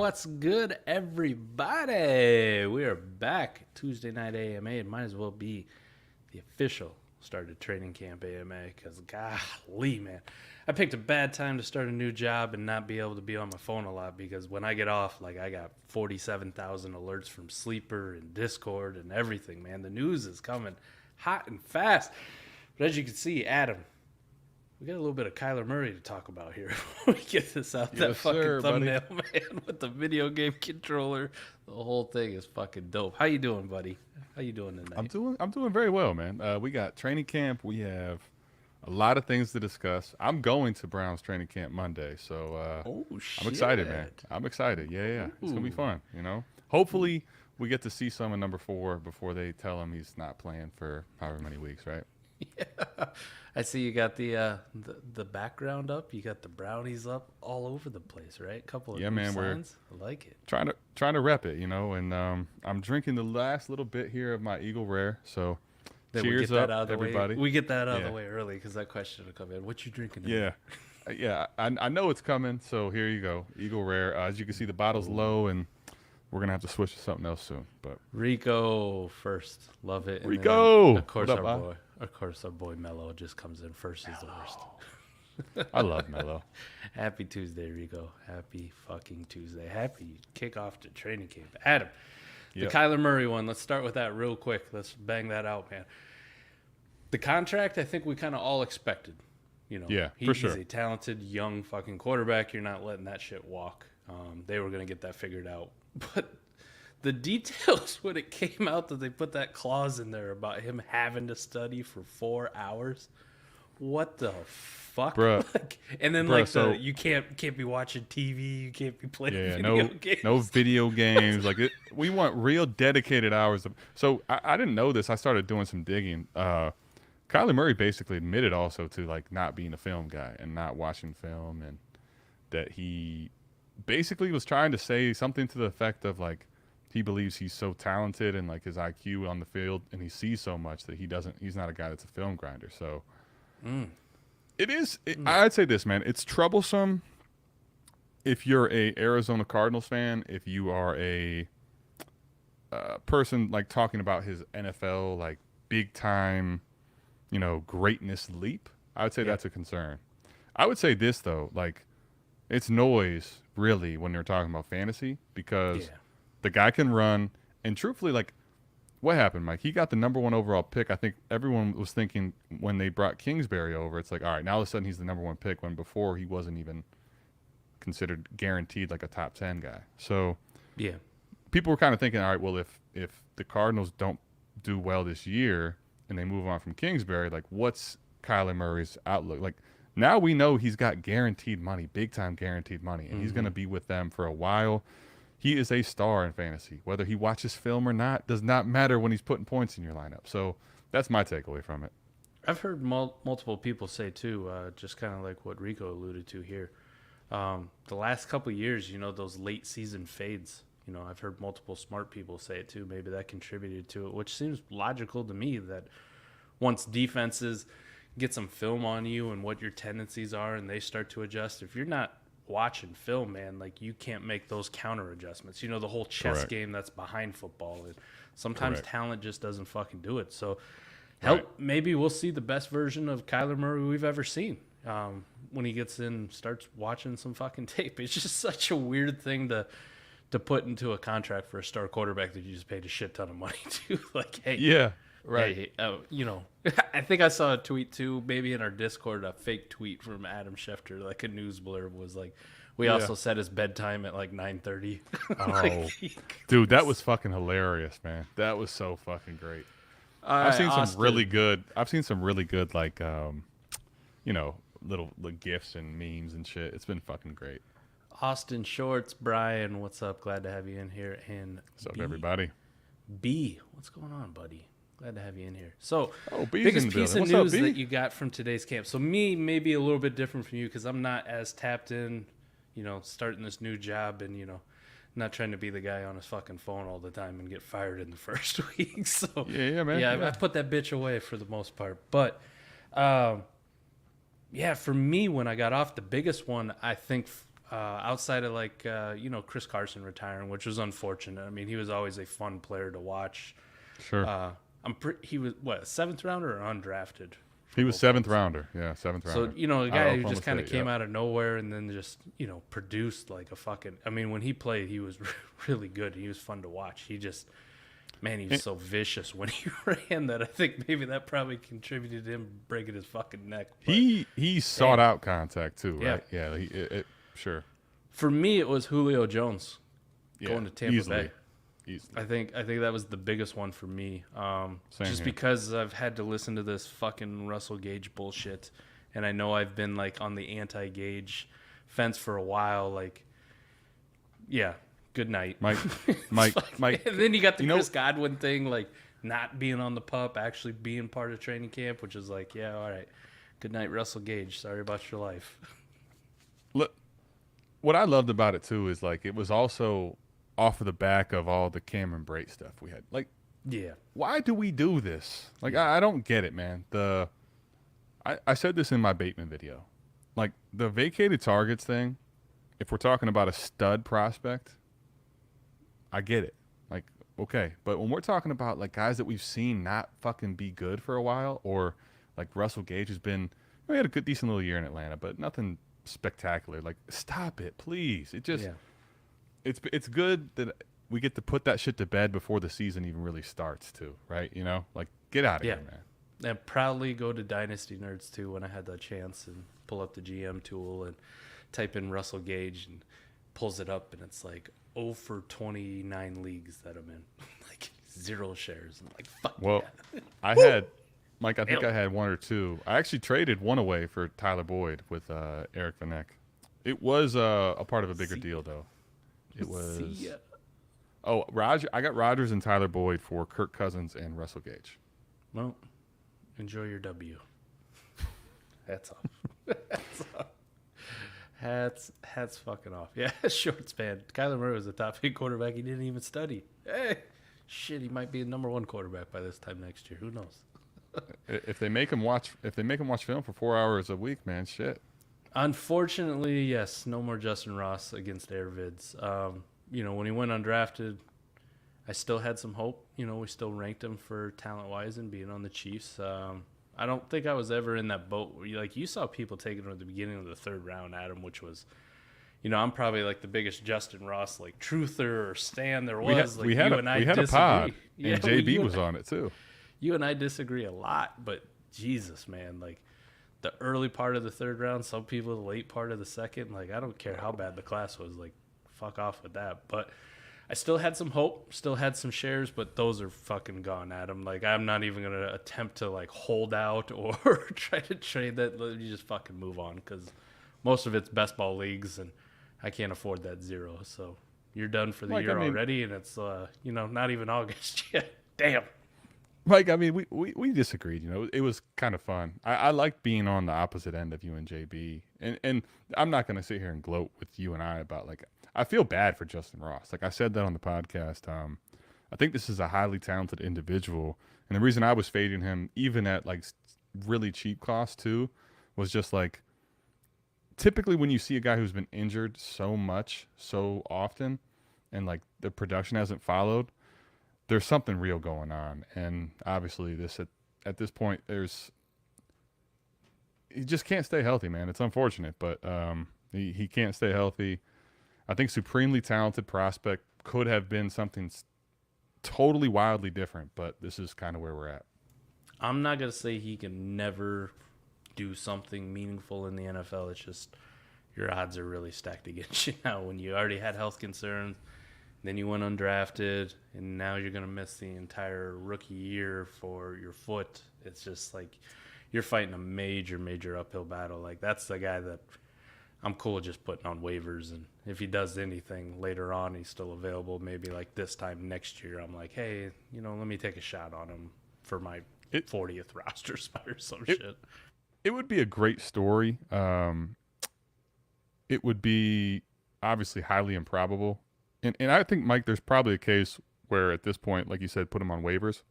What's good, everybody? We are back. Tuesday night AMA. It might as well be the official start of training camp AMA because, golly, man. I picked a bad time to start a new job and not be able to be on my phone a lot because when I get off, like, I got 47,000 alerts from Sleeper and Discord and everything, man. The news is coming hot and fast. But as you can see, Adam, we got a little bit of Kyler Murray to talk about here before we get this out. That fucking thumbnail, man, with the video game controller. The whole thing is fucking dope. How you doing, buddy? How you doing tonight? I'm doing very well, man. We got training camp. We have a lot of things to discuss. I'm going to Browns training camp Monday, so I'm excited, man. I'm excited. Yeah. It's gonna be fun. You know, hopefully we get to see some in number 4 before they tell him he's not playing for however many weeks, right? Yeah, I see you got the background up. You got the brownies up all over the place, right? A couple of signs. I like it. Trying to rep it, you know. And I'm drinking the last little bit here of my Eagle Rare. So then cheers up, everybody. We get that out of the way early because that question will come in. What you drinking? Yeah. I know it's coming. So here you go, Eagle Rare. As you can see, the bottle's low, and we're gonna have to switch to something else soon. But Rico first, love it. And Rico, then, of course, our boy Mello just comes in first. Is the worst. I love Mello. Happy Tuesday, Rico. Happy fucking Tuesday. Happy kickoff to training camp. Adam, the Kyler Murray one. Let's start with that real quick. Let's bang that out, man. The contract, I think we kind of all expected. You know, for sure. He's a talented young fucking quarterback. You're not letting that shit walk. They were gonna get that figured out, but the details when it came out that they put that clause in there about him having to study for 4 hours. What the fuck? Bruh. And then you can't be watching TV, you can't be playing video games. No video games. We want real dedicated hours. So I didn't know this. I started doing some digging. Kyler Murray basically admitted also to not being a film guy and not watching film, and that he basically was trying to say something to the effect of he believes he's so talented and his IQ on the field, and he sees so much that he's not a guy that's a film grinder. So I'd say this, man, it's troublesome if you're a Arizona Cardinals fan, if you are a person talking about his NFL big time, greatness leap. I would say that's a concern. I would say this though, it's noise really when you're talking about fantasy because the guy can run, and truthfully, what happened, Mike? He got the number 1 overall pick. I think everyone was thinking when they brought Kingsbury over, it's all right, now all of a sudden he's the number 1 pick, when before he wasn't even considered guaranteed a top 10 guy. So people were kind of thinking, all right, well, if the Cardinals don't do well this year and they move on from Kingsbury, what's Kyler Murray's outlook? Now we know he's got guaranteed money, big time guaranteed money, and he's going to be with them for a while. He is a star in fantasy. Whether he watches film or not does not matter when he's putting points in your lineup. So that's my takeaway from it. I've heard multiple people say, too, just kind of like what Rico alluded to here. The last couple of years, those late season fades, I've heard multiple smart people say it, too. Maybe that contributed to it, which seems logical to me that once defenses get some film on you and what your tendencies are and they start to adjust, if you're not watching film, man, you can't make those counter adjustments. The whole chess game that's behind football, and sometimes talent just doesn't fucking do it. So maybe we'll see the best version of Kyler Murray we've ever seen when he gets in, starts watching some fucking tape. It's just such a weird thing to put into a contract for a star quarterback that you just paid a shit ton of money to. Hey, I think I saw a tweet too, maybe in our Discord, a fake tweet from Adam Schefter, a news blurb was we also set his bedtime at 9:30. Oh, dude, that was fucking hilarious, man. That was so fucking great. I've seen some really good little gifs and memes and shit. It's been fucking great. Austin Shorts, Brian, what's up? Glad to have you in here. And what's up, everybody? B, what's going on, buddy? Glad to have you in here. So, B's biggest piece of news that you got from today's camp. So, me, maybe a little bit different from you because I'm not as tapped in, starting this new job and, not trying to be the guy on his fucking phone all the time and get fired in the first week. So, man. I put that bitch away for the most part. But, for me, when I got off, the biggest one, I think Outside of like Chris Carson retiring, which was unfortunate. I mean, he was always a fun player to watch. Sure. He was what, seventh rounder or undrafted? He was seventh rounder. Yeah, seventh rounder. So, a guy who just kind of came out of nowhere and then just, produced like a fucking. I mean, when he played, he was really good. He was fun to watch. He just, man, he was so vicious when he ran that I think maybe that probably contributed to him breaking his fucking neck. But, he sought out contact too, right? Yeah. Sure. For me, it was Julio Jones going to Tampa Bay. Easily. I think that was the biggest one for me. Just here. because I've had to listen to this fucking Russell Gage bullshit, and I know I've been like on the anti-Gage fence for a while. Like, yeah, good night, Mike. And then you got the Chris Godwin thing, like not being on the pup, actually being part of training camp, which is like, yeah, all right, good night, Russell Gage. Sorry about your life. Look, what I loved about it too is like it was also off of the back of all the Cameron Brate stuff we had. Like, yeah, why do we do this? Like, I don't get it, man. I said this in my Bateman video. Like, the vacated targets thing, if we're talking about a stud prospect, I get it. Like, okay. But when we're talking about, like, guys that we've seen not fucking be good for a while, or, like, Russell Gage has been, he had a good, decent little year in Atlanta, but nothing spectacular. Like, stop it, please. It just... Yeah. It's good that we get to put that shit to bed before the season even really starts too, right? Like, get out of here, man. And proudly go to Dynasty Nerds too when I had that chance and pull up the GM tool and type in Russell Gage and pulls it up and it's like 0 for 29 leagues that I'm in. Like 0 shares. I'm like, fuck. Well, yeah. I had, Mike, I think I had 1 or 2. I actually traded 1 away for Tyler Boyd with Eric Van Eck. It was a part of a bigger deal though. It was Roger. I got Rodgers and Tyler Boyd for Kirk Cousins and Russell Gage. Well, enjoy your W. Hats off. Hats fucking off. Yeah, short span. Kyler Murray was a top 8 quarterback. He didn't even study. Hey, shit, he might be the number 1 quarterback by this time next year. Who knows? If they make him watch film for 4 hours a week, man, shit. Unfortunately, yes, no more Justin Ross against Airvids. When he went undrafted, I still had some hope. We still ranked him for talent-wise and being on the Chiefs. I don't think I was ever in that boat where you saw people taking him at the beginning of the 3rd round, Adam, which was, I'm probably like the biggest Justin Ross like truther or stan there was. We had a pod, and JB was on it too. You and I disagree a lot, but Jesus, man, like. The early part of the 3rd round, some people the late part of the 2nd. Like, I don't care how bad the class was. Like, fuck off with that. But I still had some hope, still had some shares, but those are fucking gone, Adam. Like, I'm not even going to attempt to, like, hold out or try to trade that. You just fucking move on because most of it's best ball leagues, and I can't afford that 0. So you're done for the year already, and it's, not even August yet. Damn. Mike, I mean, we disagreed. It was kind of fun. I like being on the opposite end of you and JB, and I'm not going to sit here and gloat with you and I about like I feel bad for Justin Ross. Like I said that on the podcast. I think this is a highly talented individual, and the reason I was fading him even at like really cheap cost too was just like typically when you see a guy who's been injured so much so often, and like the production hasn't followed. There's something real going on, and obviously this at this point he just can't stay healthy, man. It's unfortunate, but he can't stay healthy. I think supremely talented prospect, could have been something totally wildly different, but this is kind of where we're at. I'm not gonna say he can never do something meaningful in the NFL. It's just your odds are really stacked against you now when you already had health concerns. Then you went undrafted, and now you're going to miss the entire rookie year for your foot. It's just like you're fighting a major, major uphill battle. Like, that's the guy that I'm cool with just putting on waivers. And if he does anything later on, he's still available. Maybe like this time next year, I'm like, hey, let me take a shot on him for my 40th roster spot or some shit. It would be a great story. It would be obviously highly improbable. And I think, Mike, there's probably a case where at this point, like you said, put him on waivers.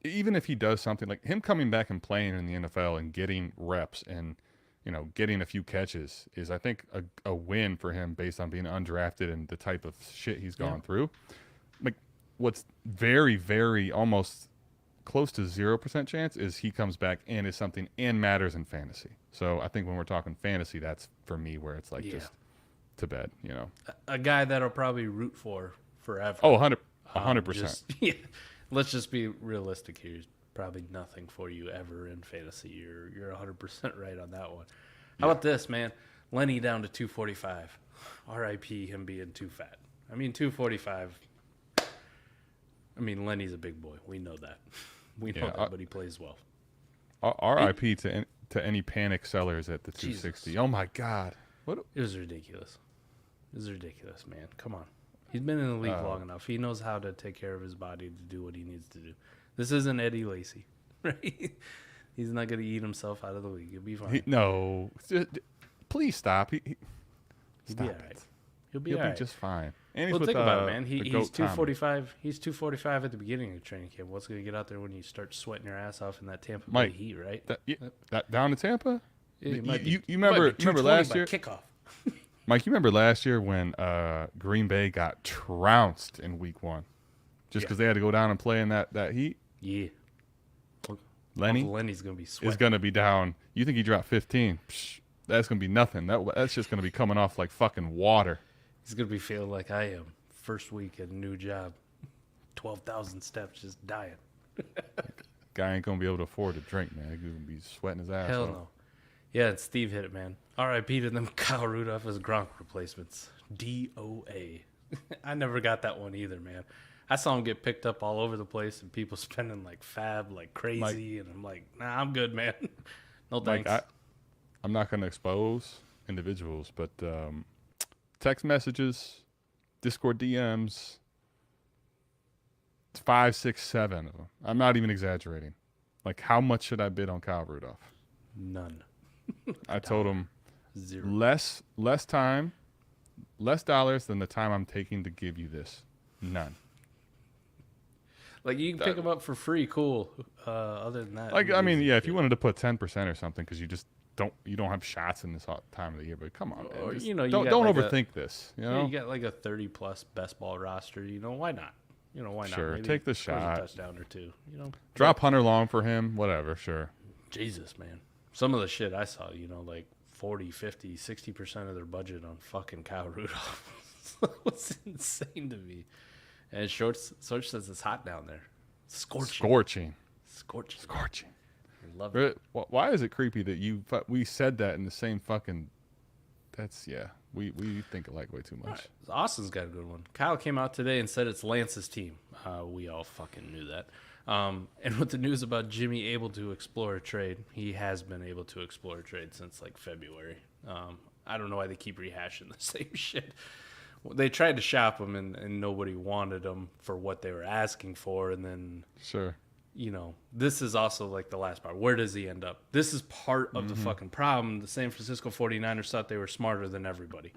Even if he does something like him coming back and playing in the NFL and getting reps and getting a few catches is, I think, a win for him based on being undrafted and the type of shit he's gone through. Like, what's very, very almost close to 0% chance is he comes back and is something and matters in fantasy. So I think when we're talking fantasy, that's for me where it's like just to bed, A guy that'll probably root for forever. Oh, 100%. Yeah. Let's just be realistic here. Probably nothing for you ever in fantasy. You're 100% right on that one. How about this, man? Lenny down to 245. R.I.P. him being too fat. I mean, 245. I mean, Lenny's a big boy. We know that. We know that, but he plays well. R.I.P. to any panic sellers at the 260. Jesus. Oh my God! It was ridiculous. It was ridiculous, man. Come on. He's been in the league long enough. He knows how to take care of his body to do what he needs to do. This isn't Eddie Lacy, right? He's not going to eat himself out of the league. He'll be fine. No. Please stop. He'll be all right. He'll be just fine. And he's think about it, man. He's 245. He's 245 at the beginning of training camp. What's going to get out there when you start sweating your ass off in that Tampa Bay heat, right? That down to Tampa? Yeah, you remember last year? Kickoff. Mike, you remember last year when Green Bay got trounced in week 1 just because they had to go down and play in that heat? Yeah. Lenny's going to be sweating. Is going to be down. You think he dropped 15? Psh, that's going to be nothing. That's just going to be coming off like fucking water. He's going to be feeling like I am. First week at a new job. 12,000 steps, just dying. Guy ain't going to be able to afford to drink, man. He's going to be sweating his ass Hell off. no. Yeah, and Steve hit it, man. R.I.P. to them Kyle Rudolph as Gronk replacements. DOA. I never got that one either, man. I saw him get picked up all over the place and people spending like fab like crazy. And I'm like, nah, I'm good, man. No thanks. I'm not going to expose individuals, but text messages, Discord DMs, 5, 6, 7 of them. I'm not even exaggerating. Like, how much should I bid on Kyle Rudolph? None. I told him 0. less time, less dollars than the time I'm taking to give you this. None. Like, you can pick them up for free, cool. Other than that, like, I mean, yeah, if you wanted to put 10% or something, because you don't have shots in this time of the year. But come on, man, or, don't overthink this. You got like a 30+ best ball roster. Why not? Why not? Sure, maybe take the shot. A touchdown or two. Drop Hunter Long for him. Whatever. Sure. Jesus, man. Some of the shit I saw, like 40, 50, 60% of their budget on fucking Kyle Rudolph. It's insane to me. And Short says it's hot down there. Scorching. I love it. Why is it creepy that we said that in the same fucking... we think alike way too much. Right. Austin's got a good one. Kyle came out today and said it's Lance's team. We all fucking knew that. And with the news about Jimmy able to explore a trade, he has been able to explore a trade since like February. I don't know why they keep rehashing the same shit. They tried to shop him and nobody wanted him for what they were asking for. And then, sure, this is also like the last part. Where does he end up? This is part of the fucking problem. The San Francisco 49ers thought they were smarter than everybody.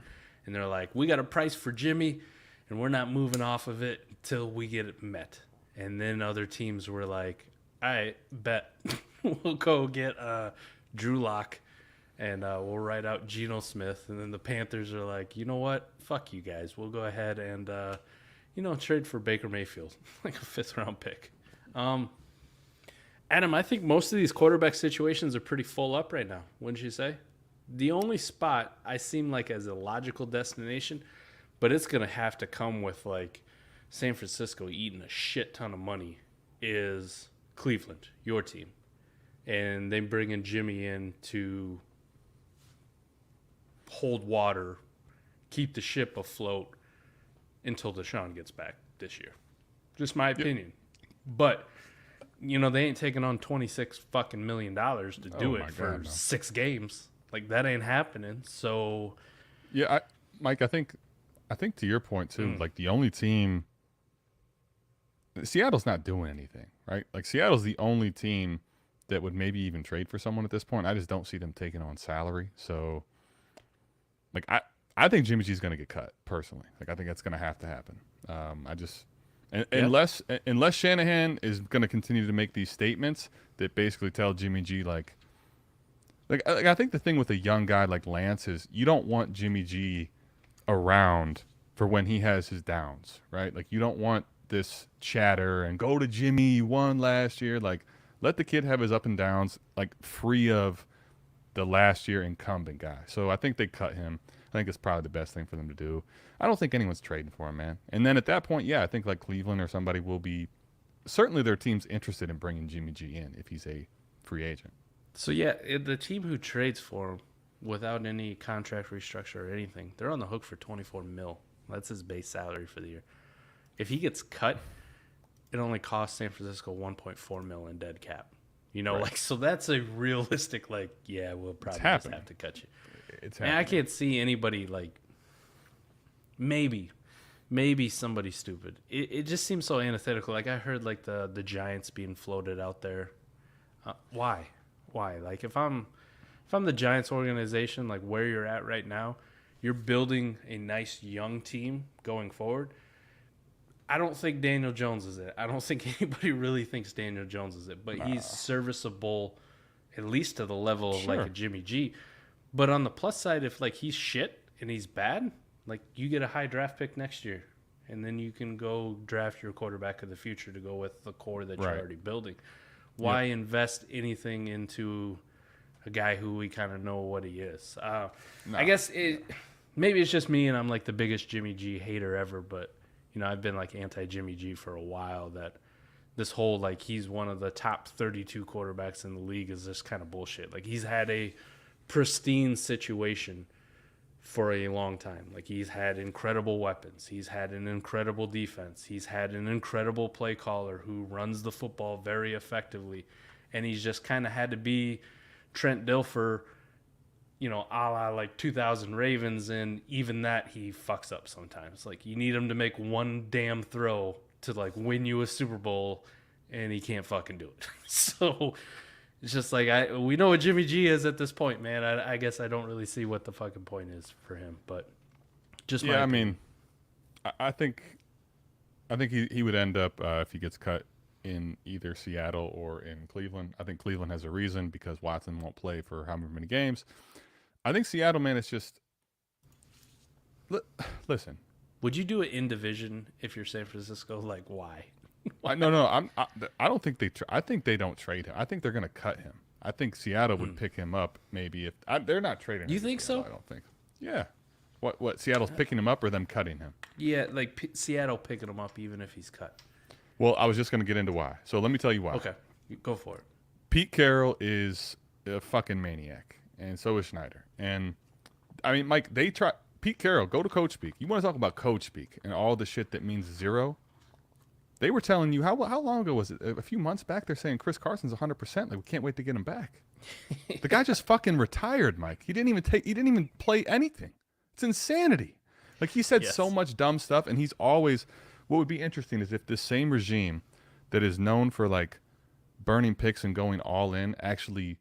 And they're like, we got a price for Jimmy and we're not moving off of it until we get it met. And then other teams were like, all right, bet. We'll go get Drew Lock and we'll write out Geno Smith. And then the Panthers are like, you know what? Fuck you guys. We'll go ahead and, trade for Baker Mayfield, like a 5th-round pick. Adam, I think most of these quarterback situations are pretty full up right now, wouldn't you say? The only spot I seem like as a logical destination, but it's going to have to come with, like, San Francisco eating a shit ton of money, is Cleveland, your team. And they bring in Jimmy in to hold water, keep the ship afloat until Deshaun gets back this year. Just my opinion. But, they ain't taking on $26 fucking million to do it for 6 games. Like, that ain't happening. So, yeah, Mike, I think to your point too. Like, the only team, Seattle's not doing anything, right? Like, Seattle's the only team that would maybe even trade for someone at this point. I just don't see them taking on salary. So, like, I think Jimmy G's going to get cut personally. Like, I think that's going to have to happen. Unless Shanahan is going to continue to make these statements that basically tell Jimmy G, like, I think the thing with a young guy like Lance is you don't want Jimmy G around for when he has his downs, right? Like you don't want this chatter and go to Jimmy, you won last year. Like let the kid have his up and downs, like free of the last year incumbent guy. So I think they cut him. I think it's probably the best thing for them to do. I don't think anyone's trading for him, man. And then at that point, yeah, I think like Cleveland or somebody will be certainly their team's interested in bringing Jimmy G in if he's a free agent. So yeah, the team who trades for him without any contract restructure or anything, they're on the hook for 24 mil. That's his base salary for the year. If he gets cut, it only costs San Francisco 1.4 mil in dead cap. You know, like so that's a realistic like, yeah, we'll probably just have to cut you. It's and I can't see anybody like maybe somebody stupid. It just seems so antithetical. Like I heard like the Giants being floated out there. Why? Like if I'm the Giants organization, like where you're at right now, you're building a nice young team going forward. I don't think Daniel Jones is it. I don't think anybody really thinks Daniel Jones is it, but he's serviceable at least to the level of like a Jimmy G. But on the plus side, if like he's shit and he's bad, like you get a high draft pick next year, and then you can go draft your quarterback of the future to go with the core that you're already building. Why invest anything into a guy who we kind of know what he is? I guess maybe it's just me and I'm like the biggest Jimmy G hater ever, but you know I've been like anti-Jimmy G for a while. That this whole like he's one of the top 32 quarterbacks in the league is just kind of bullshit. Like he's had a pristine situation for a long time. Like he's had incredible weapons. He's had an incredible defense. He's had an incredible play caller who runs the football very effectively. And he's just kind of had to be Trent Dilfer, you know, a la like 2000 Ravens. And even that he fucks up sometimes. Like you need him to make one damn throw to like win you a Super Bowl and he can't fucking do it. So it's just like we know what Jimmy G is at this point, man. I guess I don't really see what the fucking point is for him, but just my opinion. I think he would end up if he gets cut in either Seattle or in Cleveland. I think Cleveland has a reason because Watson won't play for however many games. I think Seattle, man, it's just listen. Would you do it in division if you're San Francisco? Like why? No. I don't think I think they don't trade him. I think they're going to cut him. I think Seattle would pick him up maybe if they're not trading him. You think Seattle, so? I don't think. Yeah. What Seattle's picking him up or them cutting him? Yeah, like Seattle picking him up even if he's cut. Well, I was just going to get into why. So let me tell you why. Okay, go for it. Pete Carroll is a fucking maniac, and so is Schneider. And I mean, Mike, Pete Carroll, go to Coach Speak. You want to talk about Coach Speak and all the shit that means zero? They were telling you how long ago was it? A few months back. They're saying Chris Carson's 100%. Like we can't wait to get him back. The guy just fucking retired, Mike. He didn't even play anything. It's insanity. Like he said so much dumb stuff, and he's always. What would be interesting is if this same regime that is known for like burning picks and going all in actually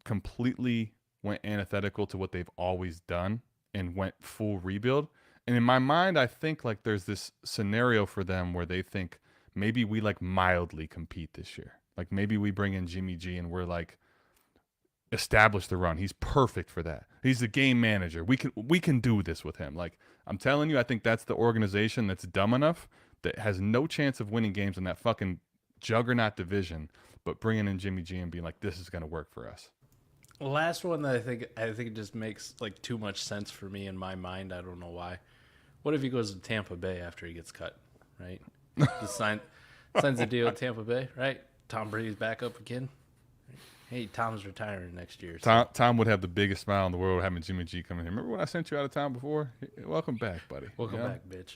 completely went antithetical to what they've always done and went full rebuild. And in my mind, I think like there's this scenario for them where they think maybe we like mildly compete this year. Like maybe we bring in Jimmy G and we're like establish the run. He's perfect for that. He's the game manager. We can do this with him. Like I'm telling you, I think that's the organization that's dumb enough that has no chance of winning games in that fucking juggernaut division, but bringing in Jimmy G and being like, this is going to work for us. Last one that I think it just makes like too much sense for me in my mind. I don't know why. What if he goes to Tampa Bay after he gets cut, right? Just signs a deal with Tampa Bay, right? Tom Brady's back up again. Hey, Tom's retiring next year. So. Tom would have the biggest smile in the world having Jimmy G come in here. Remember when I sent you out of town before? Welcome back, buddy. Welcome back, bitch.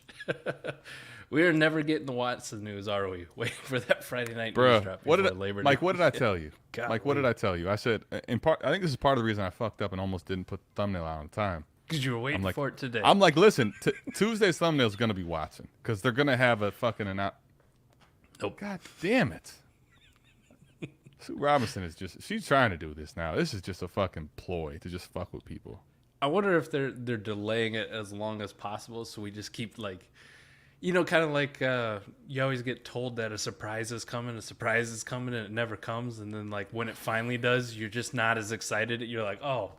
We are never getting the Watson news, are we? Waiting for that Friday night news drop before Labor Day. Mike, what did I tell you? Mike, what did I tell you? I said, in part, I think this is part of the reason I fucked up and almost didn't put the thumbnail out on time. Because you were waiting for it today. I'm like, listen, Tuesday's thumbnail is going to be Watson because they're going to have a fucking Nope. God damn it. Sue Robinson she's trying to do this now. This is just a fucking ploy to just fuck with people. I wonder if they're delaying it as long as possible so we just keep like, Kind of like you always get told that a surprise is coming, and it never comes. And then, like, when it finally does, you're just not as excited. You're like, oh,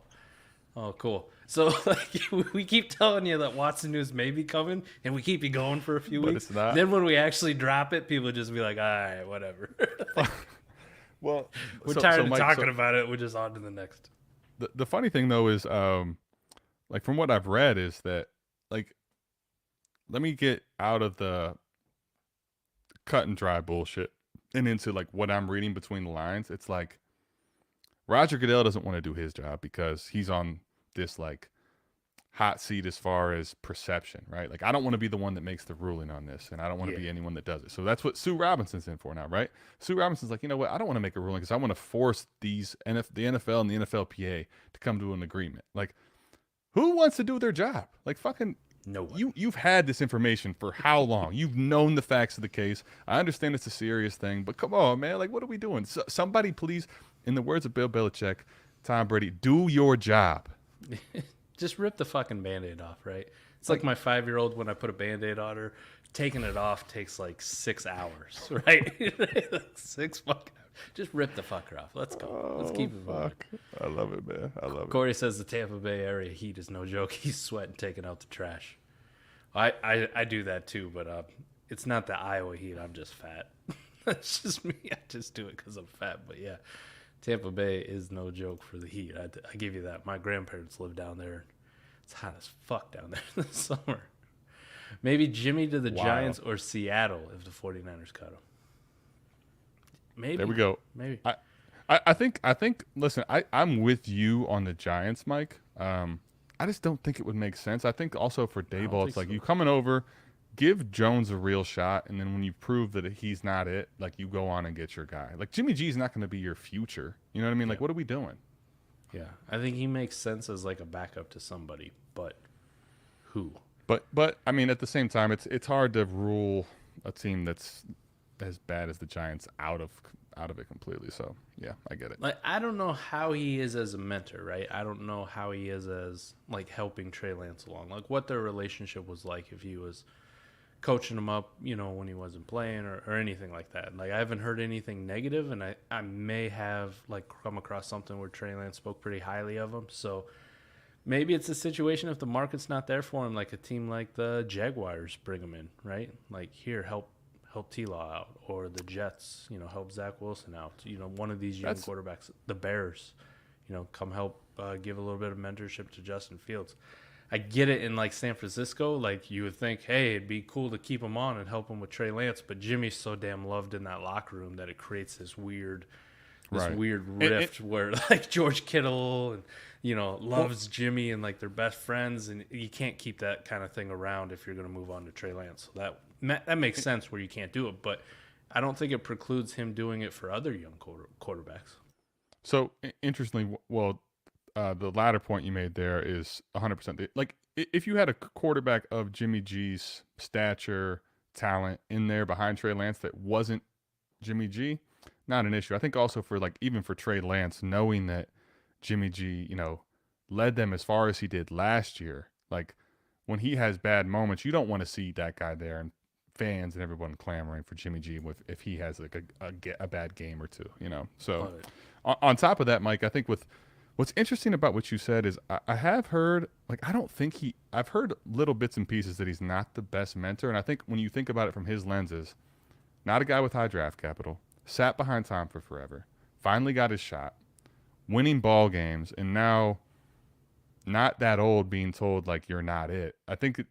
cool. So, like, we keep telling you that Watson news may be coming, and we keep you going for a few weeks. It's not. Then when we actually drop it, people just be like, all right, whatever. Well, we're tired of talking about it. We're just on to the next. The funny thing, though, is like, from what I've read, is that, like, let me get out of the cut and dry bullshit and into, like, what I'm reading between the lines. It's like Roger Goodell doesn't want to do his job because he's on this, like, hot seat as far as perception, right? Like, I don't want to be the one that makes the ruling on this, and I don't want to be anyone that does it. So that's what Sue Robinson's in for now, right? Sue Robinson's like, you know what? I don't want to make a ruling because I want to force the NFL and the NFLPA to come to an agreement. Like, who wants to do their job? Like, fucking no one. You've had this information for how long? You've known the facts of the case. I understand it's a serious thing, but come on, man. Like, what are we doing? Somebody, please, in the words of Bill Belichick, Tom Brady, do your job. Just rip the fucking Band-Aid off, right? It's like my 5-year-old when I put a Band-Aid on her. Taking it off takes like 6 hours, right? Like 6 fucking hours. Just rip the fucker off. Let's go. Let's keep it moving. I love it, man. I love it. Corey says the Tampa Bay area heat is no joke. He's sweating taking out the trash. I do that too, but it's not the Iowa heat. I'm just fat. That's just me. I just do it because I'm fat. But yeah, Tampa Bay is no joke for the heat. I give you that. My grandparents live down there. It's hot as fuck down there in the summer. Maybe Jimmy to the Giants or Seattle if the 49ers cut him. Maybe. There we go. Maybe. I think. Listen, I'm with you on the Giants, Mike. I just don't think it would make sense. I think also for Daboll, it's like you coming over, give Jones a real shot, and then when you prove that he's not it, like, you go on and get your guy. Like, Jimmy G is not going to be your future. You know what I mean? Like, what are we doing? Yeah, I think he makes sense as like a backup to somebody, but who? But I mean, at the same time, it's hard to rule a team that's as bad as the Giants out of it completely. So yeah, I get it. Like, I don't know how he is as a mentor, right? I don't know how he is as, like, helping Trey Lance along, like what their relationship was like if he was coaching him up, when he wasn't playing or anything like that. Like, I haven't heard anything negative, and I may have, like, come across something where Trey Lance spoke pretty highly of him. So maybe it's a situation if the market's not there for him, like a team like the Jaguars bring him in, right? Like, here, help T-Law out, or the Jets, help Zach Wilson out. One of these young quarterbacks, the Bears, come help give a little bit of mentorship to Justin Fields. I get it in, like, San Francisco. Like, you would think, hey, it'd be cool to keep him on and help him with Trey Lance, but Jimmy's so damn loved in that locker room that it creates this weird rift where, like, George Kittle and loves Jimmy and, like, they're best friends, and you can't keep that kind of thing around if you're going to move on to Trey Lance. So that makes sense where you can't do it, but I don't think it precludes him doing it for other young quarterbacks. So interestingly, the latter point you made there is 100%. Like, if you had a quarterback of Jimmy G's stature, talent in there behind Trey Lance that wasn't Jimmy G, not an issue. I think also for, like, even for Trey Lance, knowing that Jimmy G, led them as far as he did last year, like, when he has bad moments, you don't want to see that guy there and fans and everyone clamoring for Jimmy G if he has, like, a bad game or two, So on top of that, Mike, I think what's interesting about what you said is I have heard, like, I've heard little bits and pieces that he's not the best mentor. And I think when you think about it from his lenses, not a guy with high draft capital, sat behind Tom for forever, finally got his shot, winning ball games, and now not that old being told, like, you're not it. I think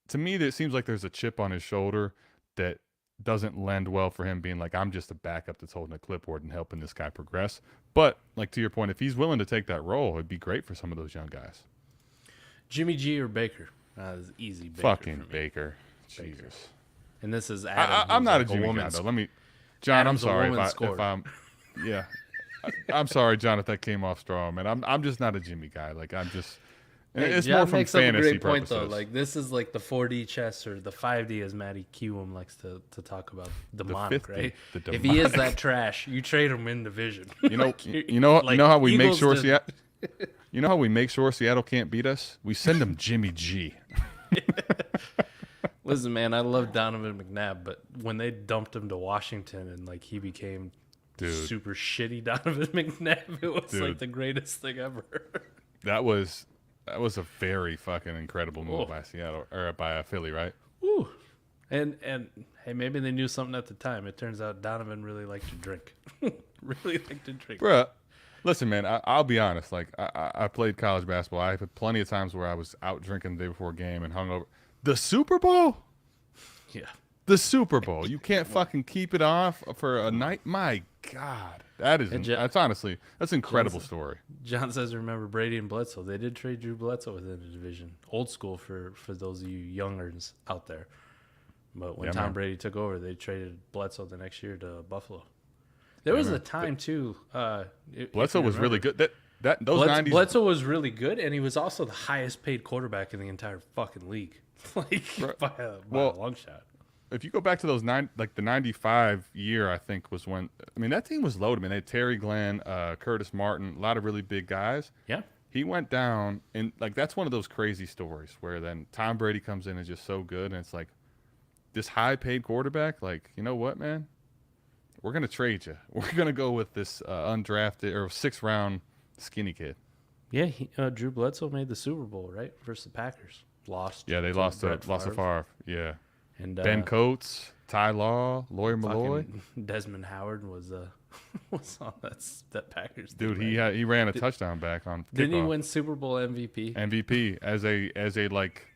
to me, it seems like there's a chip on his shoulder that doesn't lend well for him being like, I'm just a backup that's holding a clipboard and helping this guy progress. But, like, to your point, if he's willing to take that role, it'd be great for some of those young guys. Jimmy G or Baker? It's easy. Baker. Fucking Baker. Jesus. And this is Adam. I'm not a Jimmy guy, though. John, Adam's I'm sorry if I'm, yeah. I'm sorry, John, if that came off strong, man. I'm just not a Jimmy guy. Like, I'm just. Hey, it's John more from makes up fantasy a great purposes. point, though. Like, this is like the 4D chess or the 5D, as Matty Kiwum likes to talk about. Demonic, right? If he is that trash, you trade him in division. You know, like, you know how we make sure Seattle. You know how we make sure Seattle can't beat us? We send them Jimmy G. Listen, man, I love Donovan McNabb, but when they dumped him to Washington and like he became super shitty Donovan McNabb, it was like the greatest thing ever. That was a very fucking incredible move by Seattle or by Philly, right? Woo. And hey, maybe they knew something at the time. It turns out Donovan really liked to drink. Really liked to drink. Bruh, listen, man, I'll be honest. Like, I played college basketball. I had plenty of times where I was out drinking the day before a game and hungover. The Super Bowl? Yeah. The Super Bowl. You can't fucking keep it off for a night? My God. That's an incredible story. John says, remember Brady and Bledsoe. They did trade Drew Bledsoe within the division. Old school for those of you youngers out there. But when Tom Brady took over, they traded Bledsoe the next year to Buffalo. There was a time, too. Bledsoe was really good. Those 90s. Bledsoe was really good, and he was also the highest paid quarterback in the entire fucking league. By a long shot. If you go back to those the 95 year, I think was when, I mean, that team was loaded. I mean, they had Terry Glenn, Curtis Martin, a lot of really big guys. Yeah. He went down, and like that's one of those crazy stories where then Tom Brady comes in and is just so good, and it's like this high paid quarterback, like, you know what, man? We're going to trade you. We're going to go with this undrafted or 6th round skinny kid. Yeah, Drew Bledsoe made the Super Bowl, right? Versus the Packers. Lost. Yeah, they lost to Favre. Yeah. And Ben Coates, Ty Law, Lawyer Malloy. Desmond Howard was on that Packers team. Dude, he ran a touchdown back on kickoff. Didn't he win Super Bowl MVP? MVP as a like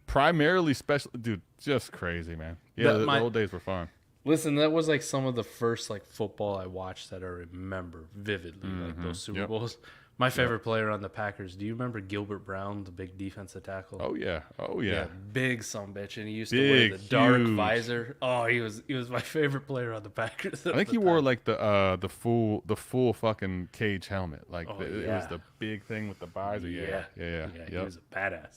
primarily special dude, just crazy, man. Yeah, the old days were fun. Listen, that was like some of the first like football I watched that I remember vividly, like those Super Bowls. My favorite player on the Packers. Do you remember Gilbert Brown, the big defensive tackle? Oh yeah. Big sumbitch, and he used to wear the dark visor. Oh, he was my favorite player on the Packers. I think he wore like the full fucking cage helmet. Like it was the big thing with the visor. Yeah. He was a badass.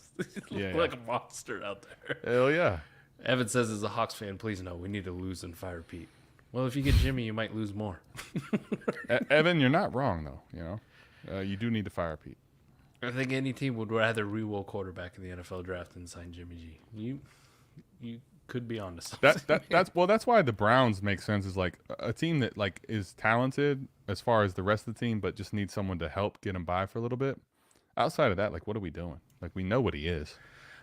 He looked like a monster out there. Hell yeah. Evan says, as a Hawks fan, please no, we need to lose and fire Pete. Well, if you get Jimmy, you might lose more. Evan, you're not wrong though. You know. You do need to fire Pete. I think any team would rather re-roll quarterback in the NFL draft than sign Jimmy G. You could be on to something. That's why the Browns make sense. Is like a team that like is talented as far as the rest of the team, but just needs someone to help get him by for a little bit. Outside of that, like what are we doing? Like we know what he is.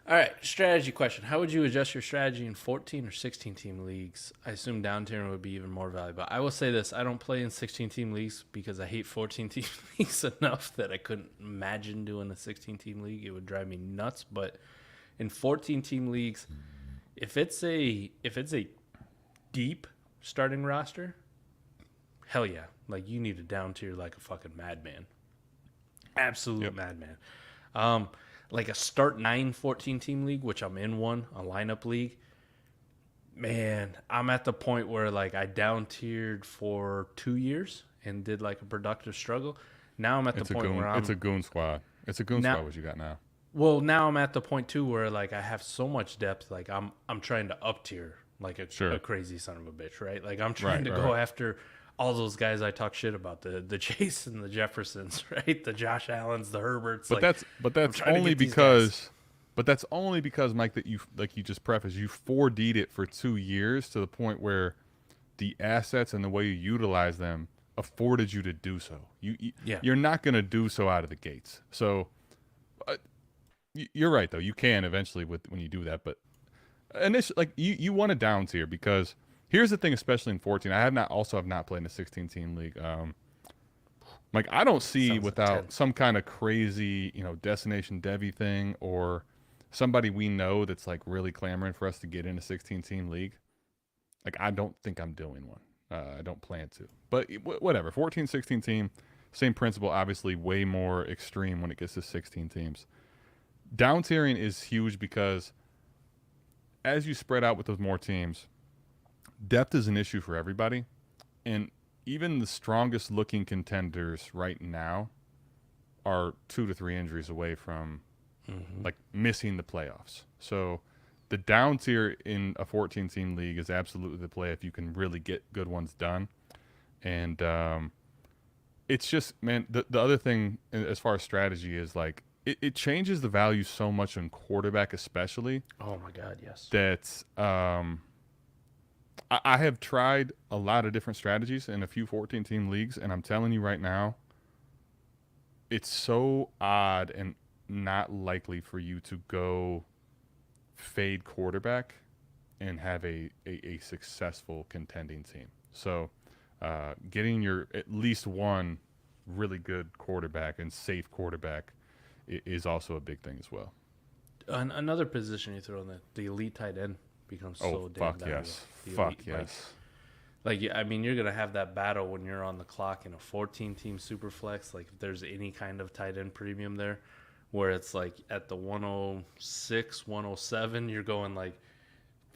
All right, strategy question. How would you adjust your strategy in 14 or 16-team leagues? I assume down tiering would be even more valuable. I will say this. I don't play in 16-team leagues because I hate 14-team leagues enough that I couldn't imagine doing a 16-team league. It would drive me nuts. But in 14-team leagues, if it's a deep starting roster, hell yeah. Like, you need to down tier like a fucking madman. Absolute madman. Like a start 9 14-team league, which I'm in one, a lineup league, man, I'm at the point where like I down tiered for 2 years and did like a productive struggle. Now I'm at the point where it's a goon squad. It's a goon squad what you got now. Well, now I'm at the point too where like I have so much depth, like I'm trying to up tier like a crazy son of a bitch, right? Like I'm trying to go after all those guys I talk shit about, the Chase and the Jeffersons, right? The Josh Allens, the Herberts. But that's only because Mike, that you just prefaced, you 4D'd it for 2 years to the point where the assets and the way you utilize them afforded you to do so. You're not going to do so out of the gates. So you're right though. You can eventually when you do that, but initially, like you want to down tier because. Here's the thing, especially in 14. I have not played in a 16-team league. Like I don't see without some kind of crazy, destination Devi thing or somebody we know that's like really clamoring for us to get in a 16-team league. Like I don't think I'm doing one. I don't plan to. But whatever. 14, 16 team, same principle. Obviously, way more extreme when it gets to 16 teams. Down tiering is huge because as you spread out with those more teams. Depth is an issue for everybody, and even the strongest looking contenders right now are 2 to 3 injuries away from like missing the playoffs. So the down tier in a 14-team league is absolutely the play if you can really get good ones done. And it's just, man, the other thing as far as strategy is like it changes the value so much in quarterback, especially. Oh my God, yes. That I have tried a lot of different strategies in a few 14-team leagues, and I'm telling you right now, it's so odd and not likely for you to go fade quarterback and have a successful contending team. So getting your at least one really good quarterback and safe quarterback is also a big thing as well. Another position you throw in the elite tight end becomes so damn fuck valuable. yes. The Fuck elite, yes. Like, I mean, you're going to have that battle when you're on the clock in a 14-team super flex. Like, if there's any kind of tight end premium there where it's like at the 106, 107, you're going like,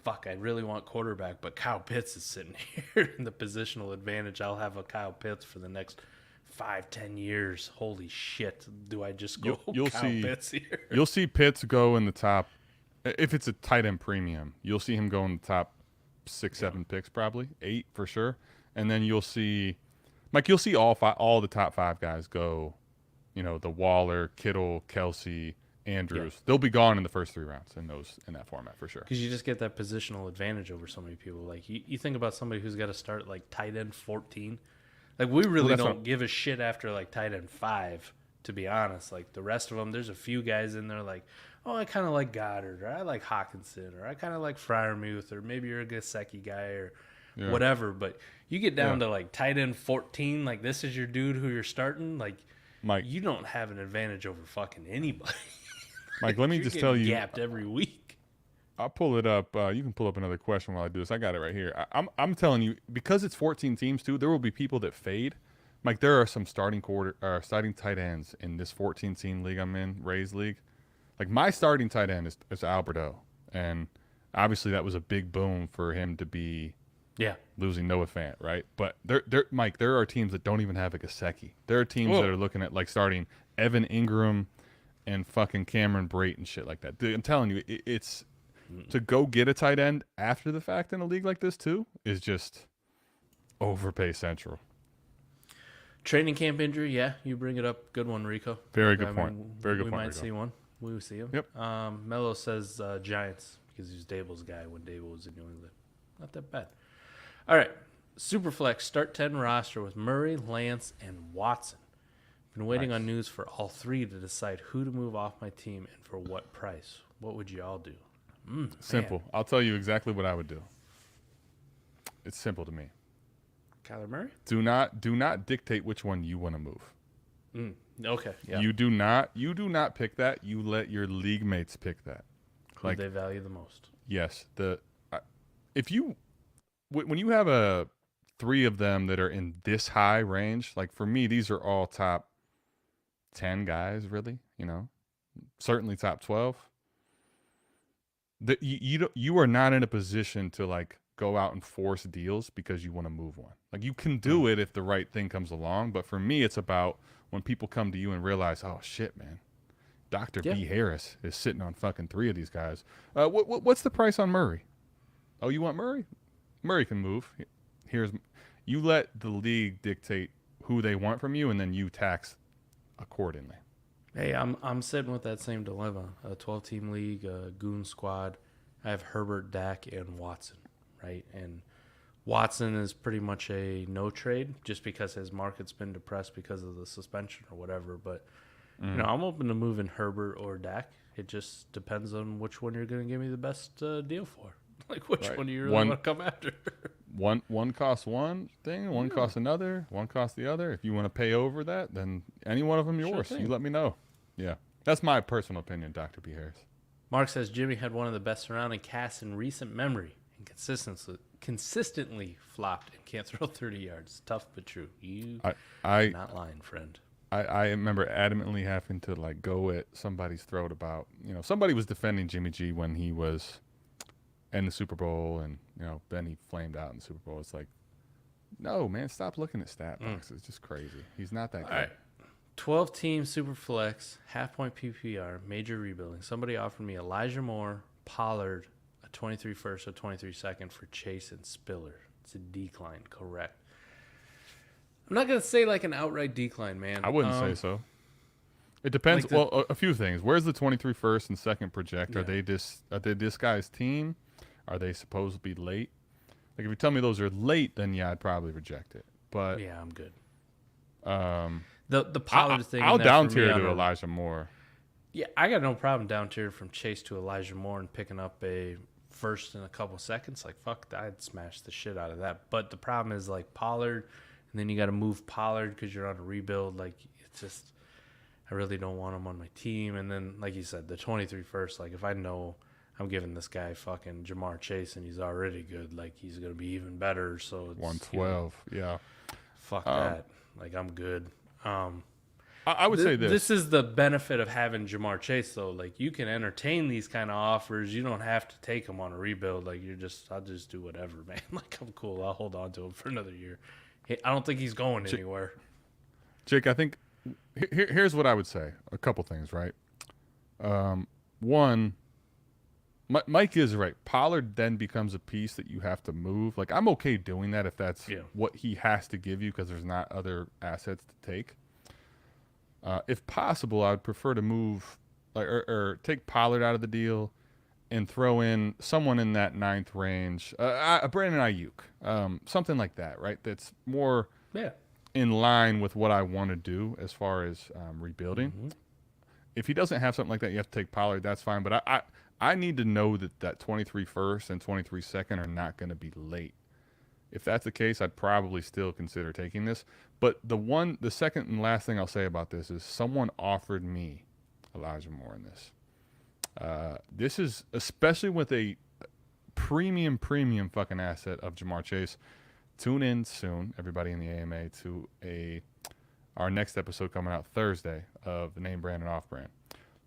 fuck, I really want quarterback, but Kyle Pitts is sitting here in the positional advantage. I'll have a Kyle Pitts for the next 5-10 years. Holy shit. Do I just go You'll Kyle see, Pitts here? You'll see Pitts go in the top. If it's a tight end premium, you'll see him go in the top 6, 7 picks, probably 8 for sure. And then you'll see, Mike, you'll see all the top 5 guys go. You know, the Waller, Kittle, Kelsey, Andrews. They'll be gone in the first 3 rounds in that format for sure. Because you just get that positional advantage over so many people. Like, you think about somebody who's got to start like tight end 14. Like, we really don't give a shit after like tight end 5, to be honest. Like, the rest of them, there's a few guys in there like, oh, I kind of like Goddard, or I like Hawkinson, or I kind of like Freiermuth, or maybe you're a Gesicki guy, or whatever. But you get down to like tight end 14, like this is your dude who you're starting. Like, Mike, you don't have an advantage over fucking anybody. Mike, let me just tell you, gapped every week. I'll pull it up. You can pull up another question while I do this. I got it right here. I'm telling you, because it's 14 teams too, there will be people that fade. Mike, there are some starting tight ends in this 14-team league I'm in, Rays League. Like, my starting tight end is Alberto, and obviously that was a big boom for him to be losing Noah Fant, right? But Mike, there are teams that don't even have a Gesicki. There are teams that are looking at like starting Evan Ingram and fucking Cameron Brate and shit like that. Dude, I'm telling you, it's to go get a tight end after the fact in a league like this too is just overpay central. Training camp injury, yeah, you bring it up. Good one, Rico. Very good point. Very good we point. We might Rico. see one. We will see him. Yep. Mello says Giants because he was Dable's guy when Dable was in New England. Not that bad. All right. Superflex start 10 roster with Murray, Lance, and Watson. Been waiting on news for all 3 to decide who to move off my team and for what price. What would you all do? Simple. Man. I'll tell you exactly what I would do. It's simple to me. Kyler Murray? Do not dictate which one you want to move. Okay. Yeah. You do not pick that. You let your league mates pick that. Who they value the most. Yes. When you have 3 of them that are in this high range, like for me, these are all top 10 guys, really, you know, certainly top 12. You are not in a position to like go out and force deals because you want to move one. Like, you can do it if the right thing comes along, but for me, it's about when people come to you and realize, oh shit, man, Dr. B. Harris is sitting on fucking 3 of these guys. What's the price on Murray? Oh, you want Murray? Murray can move. You let the league dictate who they want from you, and then you tax accordingly. Hey, I'm sitting with that same dilemma. A 12-team league, a goon squad. I have Herbert, Dak, and Watson, right? And Watson is pretty much a no trade just because his market's been depressed because of the suspension or whatever. But, you know, I'm open to moving Herbert or Dak. It just depends on which one you're going to give me the best deal for. Like, which one do you really want to come after? One costs one thing, one costs another, one costs the other. If you want to pay over that, then any one of them yours. You let me know. Yeah. That's my personal opinion, Dr. B. Harris. Mark says Jimmy had one of the best surrounding casts in recent memory and consistently flopped and can't throw 30 yards. Tough but true. I'm not lying, friend. I remember adamantly having to like go at somebody's throat about, you know, somebody was defending Jimmy G when he was in the Super Bowl, and you know, then he flamed out in the Super Bowl. It's like, no, man, stop looking at stat boxes. It's just crazy. He's not that good. All right. 12-team super flex, half-point PPR, major rebuilding. Somebody offered me Elijah Moore, Pollard, a 23 first, a 23 second for Chase and Spiller. It's a decline, correct. I'm not going to say like an outright decline, man. I wouldn't say so. It depends. Like A few things. Where's the 23 first and second project? Yeah. Are they this guy's team? Are they supposed to be late? Like if you tell me those are late, then yeah, I'd probably reject it. But yeah, I'm good. um, The Pollard thing. I'll in that down for me, tier I to don't- Elijah Moore. Yeah, I got no problem down tier from Chase to Elijah Moore and picking up a first in a couple seconds. Like fuck, I'd smash the shit out of that. But the problem is like Pollard, and then you got to move Pollard because you're on a rebuild. Like it's just, I really don't want him on my team. And then like you said, the 23 first. Like if I know I'm giving this guy fucking Jamar Chase and he's already good, like he's gonna be even better. So it's 112. Yeah. fuck that. Like I'm good. I would say this. This is the benefit of having Jamar Chase, though. Like you can entertain these kind of offers. You don't have to take them on a rebuild. Like I'll just do whatever, man. Like I'm cool. I'll hold on to him for another year. I don't think he's going anywhere. Jake, I think here's what I would say. A couple things, right? One, Mike is right. Pollard then becomes a piece that you have to move. Like I'm okay doing that if that's what he has to give you because there's not other assets to take. If possible, I would prefer to move or take Pollard out of the deal and throw in someone in that 9th range, a Brandon Ayuk, something like that, right? That's more in line with what I want to do as far as rebuilding. Mm-hmm. If he doesn't have something like that, you have to take Pollard. That's fine. But I need to know that 23 first and 23 second are not going to be late. If that's the case, I'd probably still consider taking this. But the second and last thing I'll say about this is someone offered me Elijah Moore in this. This is, especially with a premium fucking asset of Jamar Chase. Tune in soon, everybody in the AMA, to our next episode coming out Thursday of the name brand and off brand.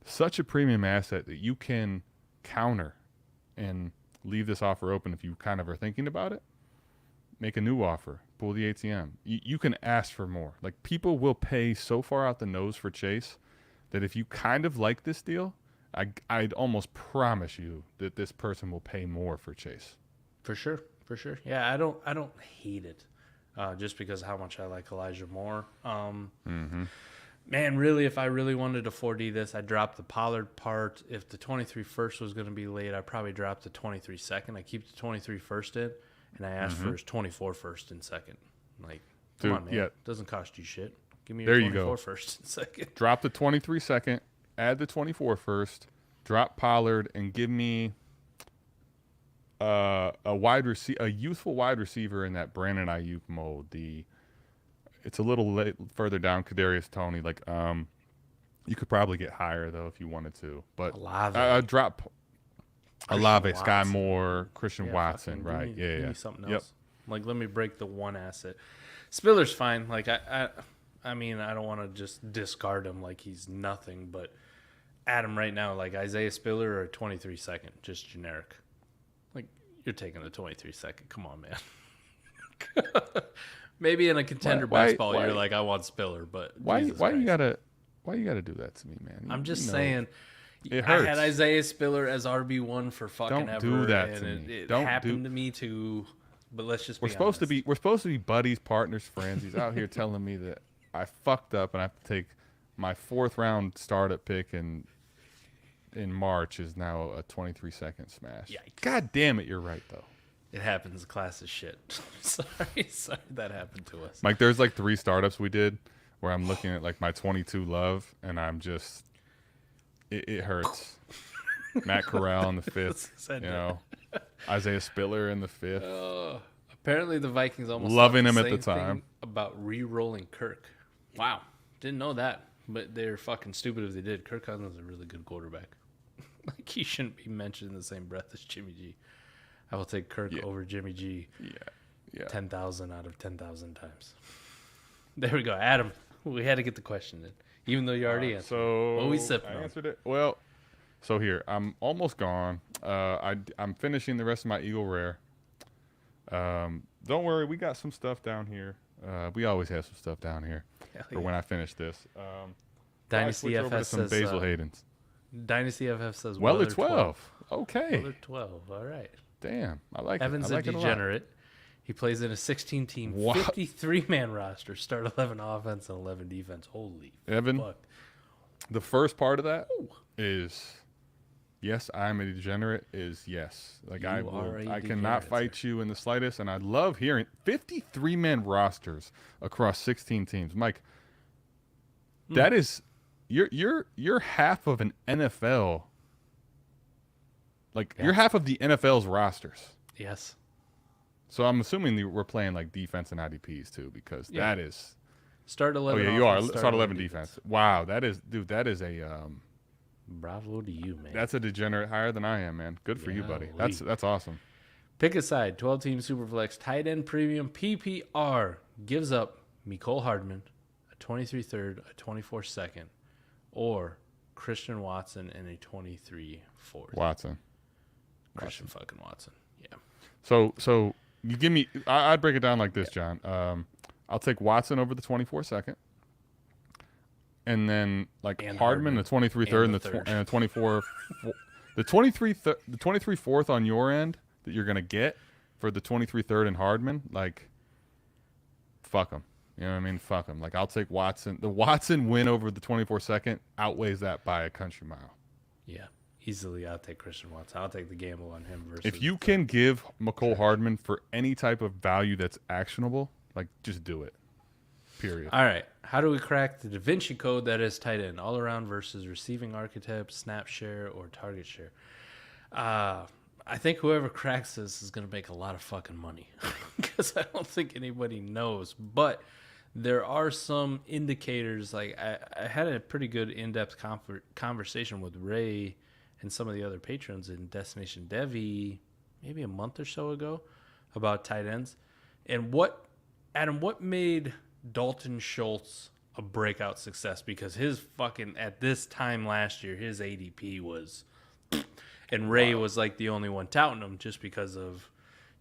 Such a premium asset that you can counter and leave this offer open if you kind of are thinking about it. Make a new offer. Pull the ATM. You can ask for more. Like people will pay so far out the nose for Chase that if you kind of like this deal, I'd almost promise you that this person will pay more for Chase. For sure. Yeah, I don't hate it, just because of how much I like Elijah Moore. Man, really, if I really wanted to 4D this, I'd drop the Pollard part. If the 23 first was going to be late, I'd probably drop the 23 second. I keep the 23 first in. And I asked for his 24 first and second. Like, come on, man. Yeah. Doesn't cost you shit. Give me your 24 first and second. Drop the 23 second, add the 24 first, drop Pollard, and give me a youthful wide receiver in that Brandon Ayuk mold. It's a little further down, Kadarius Toney. Like, you could probably get higher though if you wanted to. But I'd drop Olave, Sky Moore, Christian Watson, right? Give me something else. Like, let me break the one asset. Spiller's fine. Like, I mean, I don't want to just discard him like he's nothing, but add him right now, like Isaiah Spiller or 23 second, just generic. Like, you're taking the 23 second. Come on, man. Maybe in a contender basketball, you're like, I want Spiller, but why you gotta do that to me, man? I'm just saying. It hurts. I had Isaiah Spiller as RB1 for fucking ever. Don't do that and to me. It happened to me too. But let's just. We're supposed to be buddies, partners, friends. He's out here telling me that I fucked up and I have to take my 4th round startup pick in March is now a 23 second smash. Yikes. God damn it, you're right though. It happens. Class is shit. sorry that happened to us. Mike, there's like 3 startups we did where I'm looking at like my 22 love and I'm just. It hurts. Matt Corral in the 5th, Isaiah Spiller in the 5th. Apparently the Vikings almost loving him at the time about re-rolling Kirk. Wow, didn't know that, but they're fucking stupid if they did. Kirk Cousins is a really good quarterback. Like he shouldn't be mentioned in the same breath as Jimmy G. I will take Kirk over Jimmy G. Yeah. 10,000 out of 10,000 times. There we go, Adam. We had to get the question in. Even though you already answered. So what we sipping I on? answered it. Well, so here I'm almost gone. I'm finishing the rest of my Eagle Rare. Don't worry, we got some stuff down here. We always have some stuff down here for when I finish this. Dynasty FF says Basil Hayden's. Dynasty FF says Weller 12. Okay. Weller 12. All right. Damn, I like Evan's it. I like a degenerate. He plays in a 16-team, 53-man roster. Start 11 offense and 11 defense. Holy Evan, fuck. The first part of that is yes, I'm a degenerate. Is yes, like You are a I cannot degenerate, fight sir. you in the slightest, and I love hearing 53-man rosters across 16 teams. Mike, that is you're half of an NFL. Like Yeah. you're half of the NFL's rosters. Yes. So I'm assuming that we're playing like defense and IDPs too, because Yeah. that is. Start Oh 11 yeah, you are. offense, start Start 11 11 defense. defense. Wow, that is, dude. That is a Bravo to you, man. that's a degenerate higher than I am, man. Good for you, buddy. Golly. That's awesome. Pick a side. 12-team Superflex tight end premium PPR gives up Mecole Hardman, a 23 third, a 24 second, or Christian Watson and a 23 fourth. Watson. Christian fucking Watson. Yeah. So you give me. I'd break it down like this, John. I'll take Watson over the 24 second, and then like And Hardman, the 23 third, and the 24, the 23 fourth on your end that you're gonna get for the 23 third and Hardman. Like, fuck them. You know what I mean? Fuck them. Like, I'll take Watson. The Watson win over the 24 second outweighs that by a country mile. Yeah. Easily, I'll take Christian Watson. I'll take the gamble on him versus. If you can give McCole Hardman for any type of value that's actionable, like, just do it. Period. All right. How do we crack the Da Vinci code that is tight end all around versus receiving archetype, snap share, or target share? I think whoever cracks this is going to make a lot of fucking money because I don't think anybody knows. But there are some indicators. Like I had a pretty good in-depth conversation with Ray and some of the other patrons in Destination Devi maybe a month or so ago about tight ends. And what made Dalton Schultz a breakout success? Because his fucking, at this time last year, his ADP was, and Ray was like the only one touting him just because of,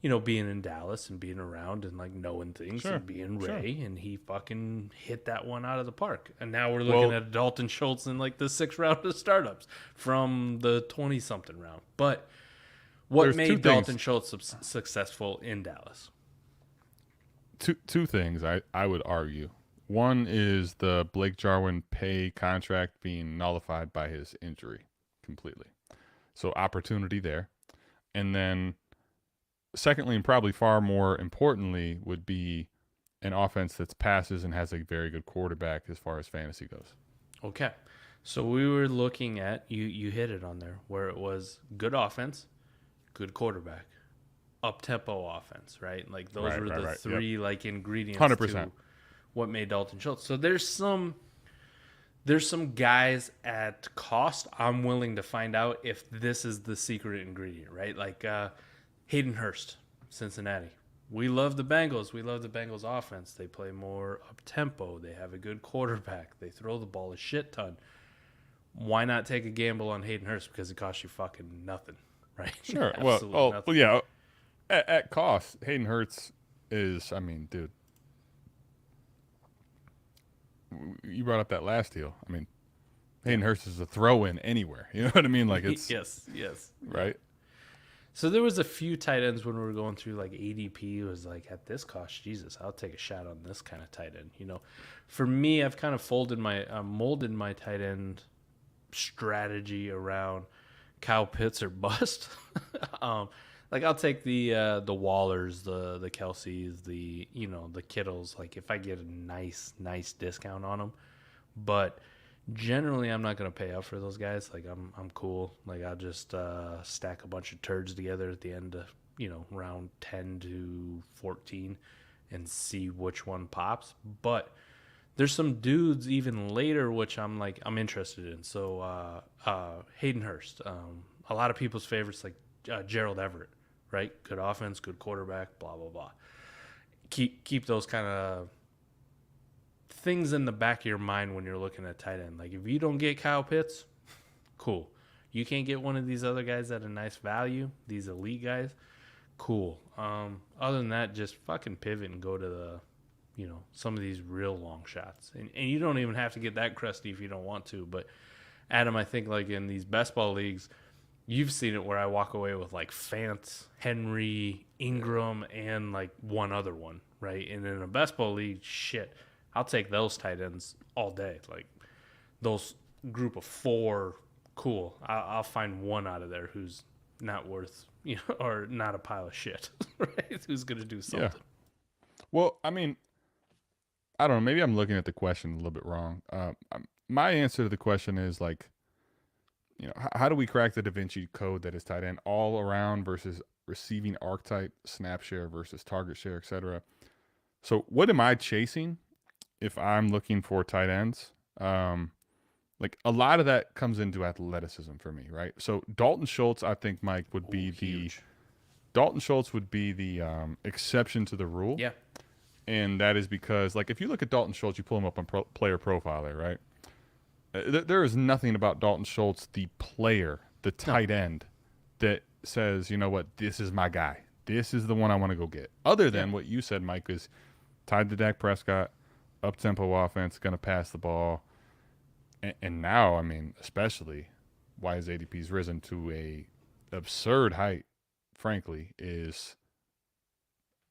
you know, being in Dallas and being around and like knowing things and being Ray. And he fucking hit that one out of the park. And now we're looking at Dalton Schultz in like the 6th round of startups from the 20 something round. But what made Dalton Schultz successful in Dallas? Two things I would argue. One is the Blake Jarwin pay contract being nullified by his injury completely. So opportunity there. And then secondly, and probably far more importantly, would be an offense that's passes and has a very good quarterback as far as fantasy goes. Okay. So we were looking at, you hit it on there, where it was good offense, good quarterback, up-tempo offense, right? Like those were the three like ingredients 100%. to what made Dalton Schultz. So there's some guys at cost I'm willing to find out if this is the secret ingredient, right? Like Hayden Hurst, Cincinnati. We love the Bengals. We love the Bengals offense. They play more up-tempo. They have a good quarterback. They throw the ball a shit ton. Why not take a gamble on Hayden Hurst? Because it costs you fucking nothing, right? Sure. Well, yeah. At cost, Hayden Hurts is, I mean, dude. You brought up that last deal. I mean, Hayden Hurst is a throw-in anywhere. You know what I mean? Like it's yes, right. So there was a few tight ends when we were going through like ADP. It was like at this cost, Jesus, I'll take a shot on this kind of tight end. You know, for me, I've kind of molded my tight end strategy around Kyle Pitts or bust. Like I'll take the Wallers, the Kelseys, the Kittles. Like if I get a nice discount on them, but generally I'm not gonna pay up for those guys. Like I'm cool. Like I'll just stack a bunch of turds together at the end of round 10 to 14 and see which one pops. But there's some dudes even later which I'm interested in. So Hayden Hurst, a lot of people's favorites like Gerald Everett, right? Good offense, good quarterback, blah blah blah. Keep those kind of things in the back of your mind when you're looking at tight end. Like if you don't get Kyle Pitts, cool. You can't get one of these other guys at a nice value, these elite guys, cool. Other than that, just fucking pivot and go to the some of these real long shots. And you don't even have to get that crusty if you don't want to. But Adam, I think like in these best ball leagues, you've seen it where I walk away with like Fant, Henry, Ingram, and like one other one, right? And in a best ball league, shit, I'll take those tight ends all day. Like those group of 4, cool. I'll find one out of there who's not worth, or not a pile of shit, right? Who's going to do something. Yeah. Well, I mean, I don't know. Maybe I'm looking at the question a little bit wrong. My answer to the question is like, how do we crack the Da Vinci code that is tight end all around versus receiving archetype, snap share versus target share, etc. So what am I chasing if I'm looking for tight ends? Like a lot of that comes into athleticism for me, right? So Dalton Schultz, I think, Mike, would be Dalton Schultz would be the exception to the rule. Yeah. And that is because, like, if you look at Dalton Schultz, you pull him up on Player Profiler, right? There is nothing about Dalton Schultz, the player, the tight end, that says, you know what, this is my guy. This is the one I want to go get. Other than what you said, Mike, is tied to Dak Prescott, up-tempo offense, going to pass the ball. And now, I mean, especially why his ADP's risen to a absurd height, frankly, is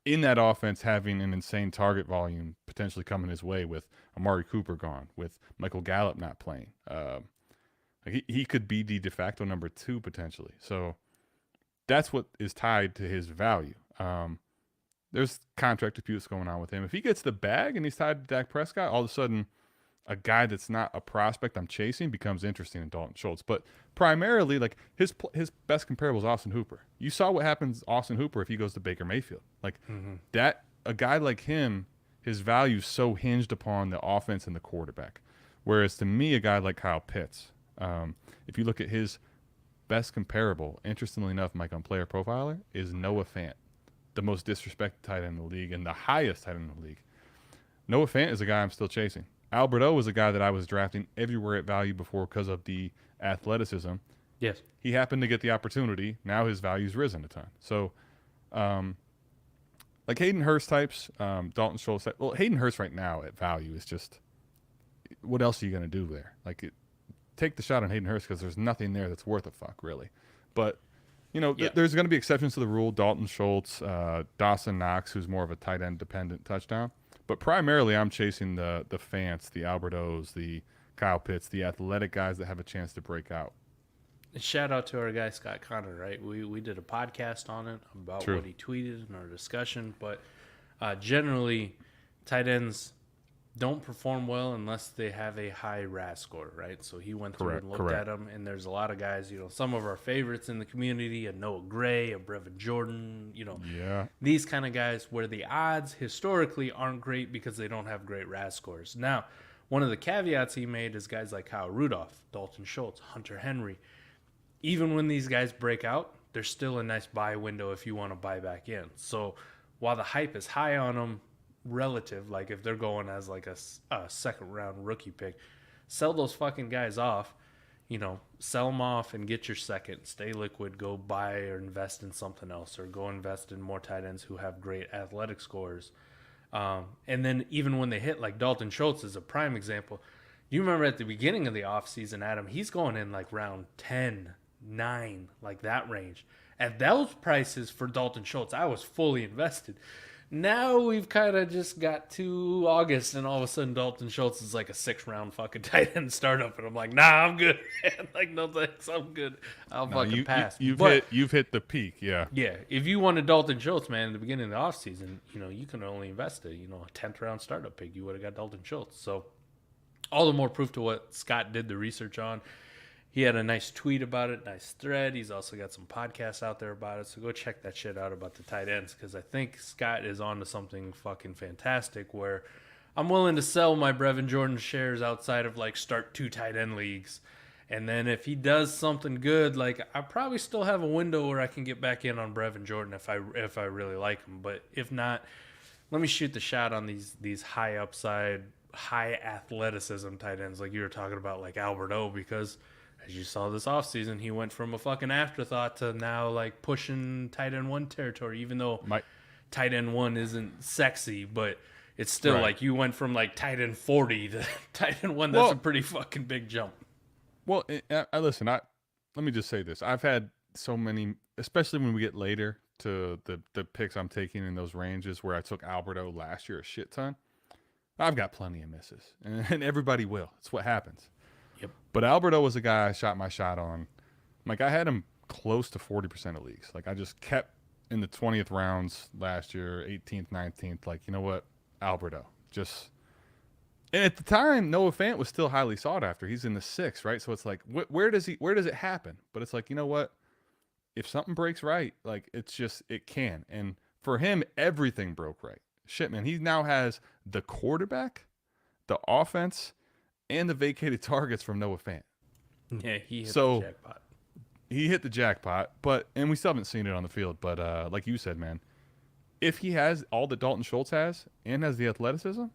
in that offense having an insane target volume potentially coming his way with Amari Cooper gone, with Michael Gallup not playing. He could be the de facto number 2 potentially. So that's what is tied to his value. There's contract disputes going on with him. If he gets the bag and he's tied to Dak Prescott, all of a sudden a guy that's not a prospect I'm chasing becomes interesting in Dalton Schultz. But primarily, like, his best comparable is Austin Hooper. You saw what happens to Austin Hooper if he goes to Baker Mayfield. Like, that, a guy like him, his value is so hinged upon the offense and the quarterback. Whereas to me, a guy like Kyle Pitts, if you look at his best comparable, interestingly enough, Mike, on Player Profiler, is Noah Fant, the most disrespected tight end in the league and the highest tight end in the league. Noah Fant is a guy I'm still chasing. Albert O was a guy that I was drafting everywhere at value before because of the athleticism. Yes. He happened to get the opportunity. Now his value's risen a ton. So, like Hayden Hurst types, Dalton Schultz. Well, Hayden Hurst right now at value is just, what else are you going to do there? Like, take the shot on Hayden Hurst because there's nothing there that's worth a fuck, really. But, there's going to be exceptions to the rule. Dalton Schultz, Dawson Knox, who's more of a tight end dependent touchdown. But primarily, I'm chasing the Fants, the Albert O's, the Kyle Pitts, the athletic guys that have a chance to break out. Shout out to our guy Scott Connor, right? We did a podcast on it about what he tweeted in our discussion. But generally, tight ends don't perform well unless they have a high RAS score, right? So he went through and looked at them, and there's a lot of guys, some of our favorites in the community, a Noah Gray, a Brevin Jordan, these kind of guys where the odds historically aren't great because they don't have great RAS scores. Now, one of the caveats he made is guys like Kyle Rudolph, Dalton Schultz, Hunter Henry. Even when these guys break out, there's still a nice buy window if you want to buy back in. So while the hype is high on them, relative, like if they're going as like a second round rookie pick, sell those fucking guys off, sell them off and get your second, stay liquid, go buy or invest in something else, or go invest in more tight ends who have great athletic scores. And then even when they hit, like Dalton Schultz is a prime example. You remember at the beginning of the offseason, Adam, he's going in like round 10, 9, like that range. At those prices for Dalton Schultz, I was fully invested. Now we've kind of just got to August, and all of a sudden Dalton Schultz is like a 6th-round fucking tight end startup, and I'm like, nah, I'm good. Like, no thanks, I'm good. I'll fucking pass. You've hit the peak, yeah. Yeah, if you wanted Dalton Schultz, man, at the beginning of the offseason, you can only invest a 10th-round startup pick. You would have got Dalton Schultz. So all the more proof to what Scott did the research on. He had a nice tweet about it, nice thread. He's also got some podcasts out there about it. So go check that shit out about the tight ends, because I think Scott is onto something fucking fantastic where I'm willing to sell my Brevin Jordan shares outside of like start 2 tight end leagues. And then if he does something good, like I probably still have a window where I can get back in on Brevin Jordan if I really like him. But if not, let me shoot the shot on these high upside, high athleticism tight ends like you were talking about, like Albert O, because as you saw this offseason, he went from a fucking afterthought to now like pushing tight end 1 territory, even though tight end 1 isn't sexy, but it's still like you went from like tight end 40 to tight end 1. That's a pretty fucking big jump. Well, listen, let me just say this. I've had so many, especially when we get later to the picks I'm taking in those ranges where I took Alberto last year a shit ton. I've got plenty of misses, and everybody will. It's what happens. Yep. But Alberto was a guy I shot my shot on. Like, I had him close to 40% of leagues. Like, I just kept in the 20th rounds last year, 18th, 19th. Like, you know what? Alberto. Just. And at the time, Noah Fant was still highly sought after. He's in the 6th, right? So it's like, where does it happen? But it's like, you know what? If something breaks right, like, it can. And for him, everything broke right. Shit, man. He now has the quarterback, the offense, and the vacated targets from Noah Fant. Yeah, he hit the jackpot. He hit the jackpot, and we still haven't seen it on the field. But like you said, man, if he has all that Dalton Schultz has and has the athleticism,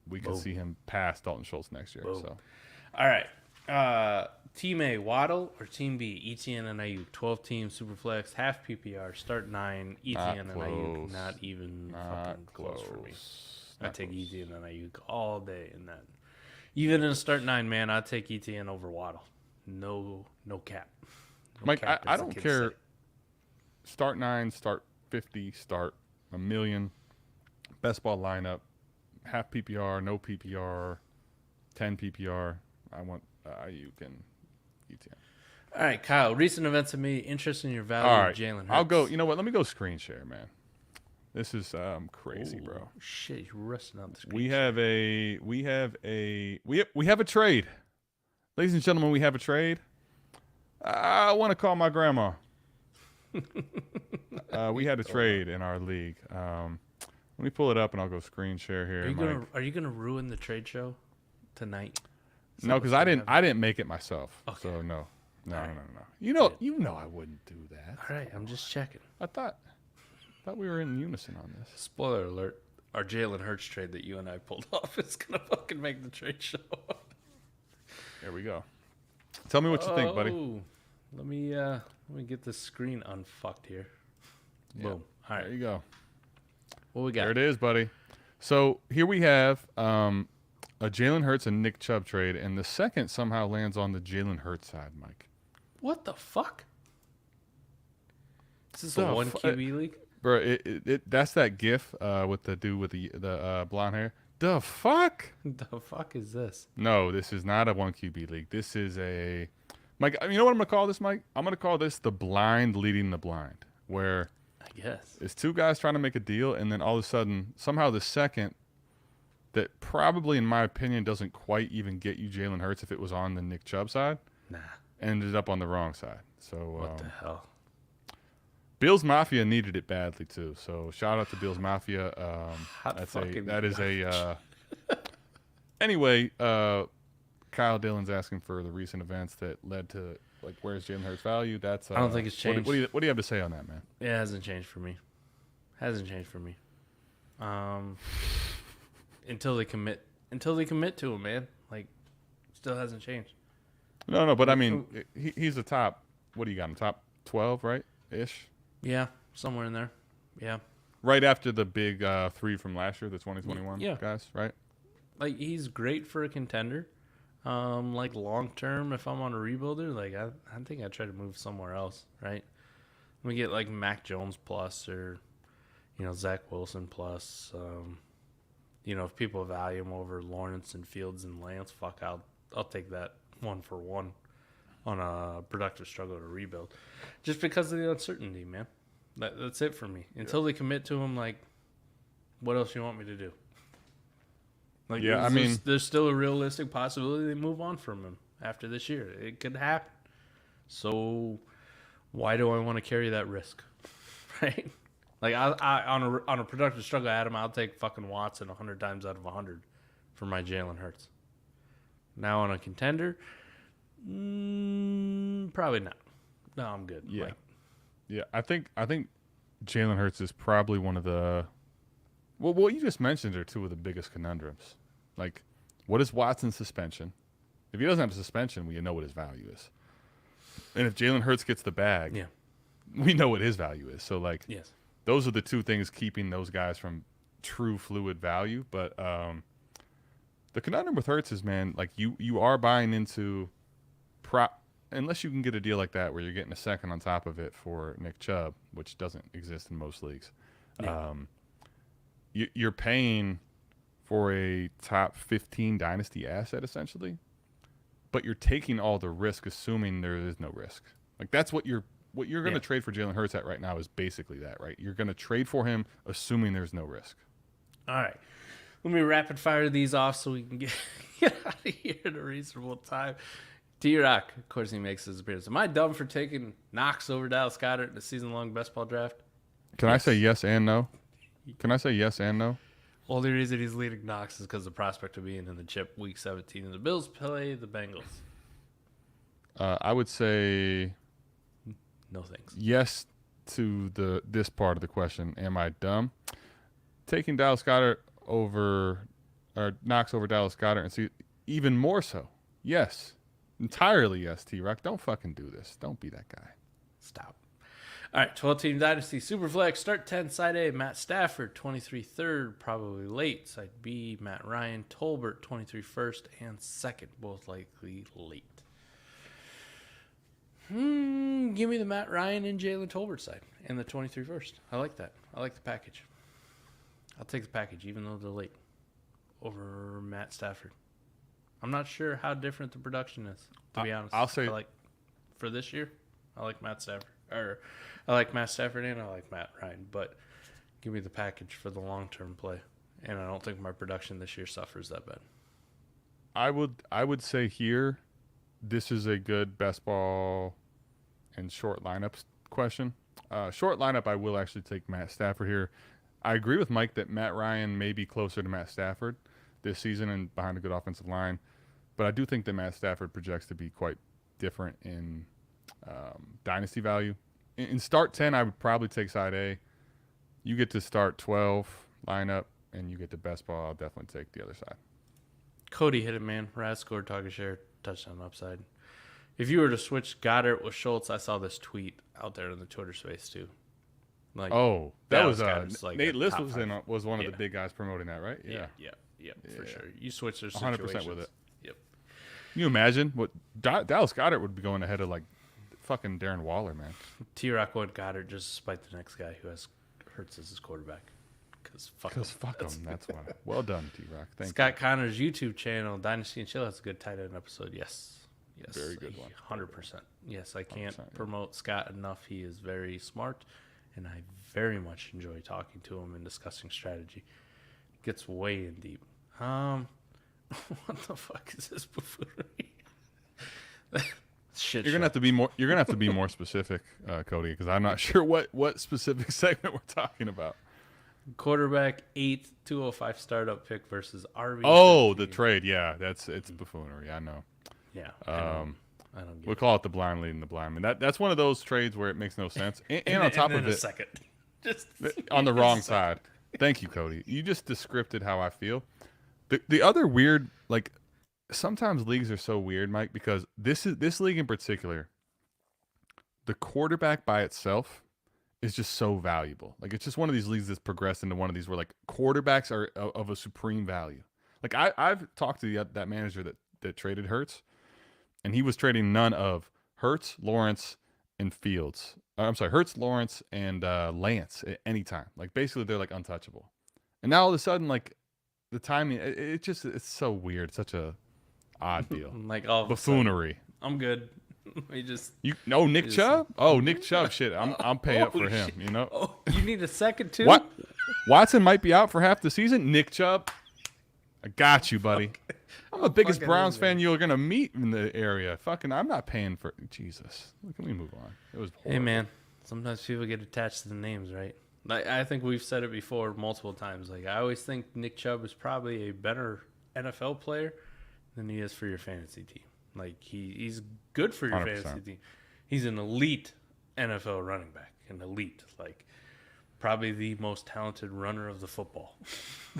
we can see him pass Dalton Schultz next year. Boom. So, all right, Team A, Waddle, or Team B, ETN and Ayuk, 12-team Superflex, half PPR, start 9, ETN and Ayuk, not even fucking close for me. I take ETN and Ayuk all day in that. Even in a start 9, man, I'd take ETN over Waddle. No cap. No Mike, cap, I don't care. Start 9, start 50, start a million. Best ball lineup. Half PPR, no PPR, 10 PPR. I want Ayuk and ETN. All right, Kyle. Recent events of me. Interest in your value All right, of Jalen Hurts. I'll go. You know what? Let me go screen share, man. This is crazy, Ooh, bro. Shit, you're rusting out the screen. We have a trade, ladies and gentlemen. We have a trade. I want to call my grandma. We had a trade in our league. Let me pull it up and I'll go screen share here. Are you gonna ruin the trade show tonight? No, because I didn't make it myself. Okay. So no. Right. You know I wouldn't do that. All right, I'm just checking. I thought we were in unison on this. Spoiler alert: our Jalen Hurts trade that you and I pulled off is gonna fucking make the trade show. There we go. Tell me what you think, buddy. Let me get this screen unfucked here. Yeah. Boom. All right. There you go. What we got? There it is, buddy. So here we have a Jalen Hurts and Nick Chubb trade, and the second somehow lands on the Jalen Hurts side, Mike. What the fuck? Is this a one QB league? Bro, that's that GIF with the dude with the blonde hair. The fuck? The fuck is this? No, this is not a one QB league. This is a Mike. You know what I'm gonna call this, Mike? I'm gonna call this the blind leading the blind, where I guess it's two guys trying to make a deal, and then all of a sudden, somehow the second that probably, in my opinion, doesn't quite even get you Jalen Hurts if it was on the Nick Chubb side, ended up on the wrong side. So what the hell? Bills Mafia needed it badly too. So shout out to Bills Mafia. Anyway, Kyle Dillon's asking for the recent events that led to like where's Jalen Hurts' value. That's I don't think it's changed. What do you have to say on that, man? It hasn't changed for me. Until they commit to him, man. Like, still hasn't changed. No, but I mean, he's the top. What do you got him? Top 12, right? Ish. Yeah, somewhere in there. Yeah. Right after the big 3 from last year, the 2021 guys, right? Like, he's great for a contender. Like, long term, if I'm on a rebuilder, like, I think I'd try to move somewhere else, right? Let me get, like, Mac Jones plus or, Zach Wilson plus. If people value him over Lawrence and Fields and Lance, fuck, I'll take that 1 for 1 on a productive struggle to rebuild. Just because of the uncertainty, man. That's it for me. Until they commit to him, like, what else you want me to do? Like, there's still a realistic possibility they move on from him after this year. It could happen. So why do I want to carry that risk? Right? Like, I on a productive struggle, Adam, I'll take fucking Watson 100 times out of 100 for my Jalen Hurts. Now on a contender, probably not. No, I'm good. Yeah, Like, yeah. I think Jalen Hurts is probably one of the. Well, what you just mentioned are two of the biggest conundrums. Like, what is Watson's suspension? If he doesn't have a suspension, we know what his value is. And if Jalen Hurts gets the bag, we know what his value is. So, like, yes. Those are the two things keeping those guys from true fluid value. But the conundrum with Hurts is, man, like you are buying into unless you can get a deal like that where you're getting a second on top of it for Nick Chubb, which doesn't exist in most leagues. Yeah. You're paying for a top 15 dynasty asset, essentially. But you're taking all the risk, assuming there is no risk. Like that's what you're going to trade for Jalen Hurts at right now is basically that, right? You're going to trade for him, assuming there's no risk. All right. Let me rapid fire these off so we can get out of here in a reasonable time. T-Rock, of course, he makes his appearance. Am I dumb for taking Knox over Dallas Goedert in the season-long best ball draft? Can I say yes and no? Can I say yes and no? Only reason he's leading Knox is because the prospect of being in the chip week 17 and the Bills play the Bengals. I would say no thanks. Yes to this part of the question. Am I dumb? Taking Dallas Goedert over or Knox over Dallas Goedert and see even more so. Yes. Entirely yes, T-Rock. Don't fucking do this. Don't be that guy. Stop. All right, 12-team Dynasty, Superflex, start 10, side A, Matt Stafford, 23 third, probably late. Side B, Matt Ryan, Tolbert, 23 first and second, both likely late. Give me the Matt Ryan and Jalen Tolbert side and the 23 first. I like that. I like the package. I'll take the package, even though they're late, over Matt Stafford. I'm not sure how different the production is, to be honest. I'll say for this year, I like Matt Stafford. I like Matt Stafford and I like Matt Ryan, but give me the package for the long-term play. And I don't think my production this year suffers that bad. I would say here, this is a good best ball and short lineups question. Short lineup, I will actually take Matt Stafford here. I agree with Mike that Matt Ryan may be closer to Matt Stafford this season and behind a good offensive line, but I do think that Matt Stafford projects to be quite different in dynasty value. In start 10, I would probably take side A. You get to start 12 lineup, and you get the best ball. I'll definitely take the other side. Cody hit it, man. Raz scored, target share, touchdown upside. If you were to switch Goddard with Schultz, I saw this tweet out there in the Twitter space too. Like, oh, that was like Nate List was one of the big guys promoting that, right? Yeah, for sure. You switch their situations. 100% with it. Yep. Can you imagine what Dallas Goedert would be going ahead of like fucking Darren Waller, man. T-Rock went Goddard just despite the next guy who has Hurts as his quarterback. Because fuck him. That's why. Well done, T-Rock. Thank you. Scott Connor's YouTube channel, Dynasty and Chill, has a good tight end episode. Yes. Very good one. 100%. Yes, I can't promote Scott enough. He is very smart, and I very much enjoy talking to him and discussing strategy. Gets way in deep. What the fuck is this buffoonery? You're gonna have to be more specific, Cody, because I'm not sure what specific segment we're talking about. Quarterback 8th 205 startup pick versus RB. Oh, the trade. Yeah, it's buffoonery. I know. Yeah. I don't get we'll call it the blind leading the blind man. That's one of those trades where it makes no sense. And on top of it, just on the wrong side. Thank you, Cody. You just described how I feel. The other weird, like, sometimes leagues are so weird, Mike, because this league in particular, the quarterback by itself is just so valuable. Like, it's just one of these leagues that's progressed into one of these where like quarterbacks are of a supreme value. Like I've talked to that manager that traded Hurts, and he was trading none of Hurts, Lawrence, and Fields. I'm sorry, Hurts, Lawrence, and Lance at any time. Like basically they're like untouchable. And now all of a sudden, like the timing, it's so weird. It's such a odd deal. Like all buffoonery. I'm good. Nick Chubb? Oh, Nick Chubb. Shit, I'm paying up for him. Shit. You know. Oh, you need a second too. What? Watson might be out for half the season. Nick Chubb, I got you, buddy. I'm the biggest Browns fan you're gonna meet in the area. Fucking, I'm not paying for Jesus. Can we move on? It was horrible. Hey man, sometimes people get attached to the names, right? Like I think we've said it before multiple times. Like I always think Nick Chubb is probably a better NFL player than he is for your fantasy team. Like he's good for your 100%. fantasy team. He's an elite NFL running back, an elite, like probably the most talented runner of the football.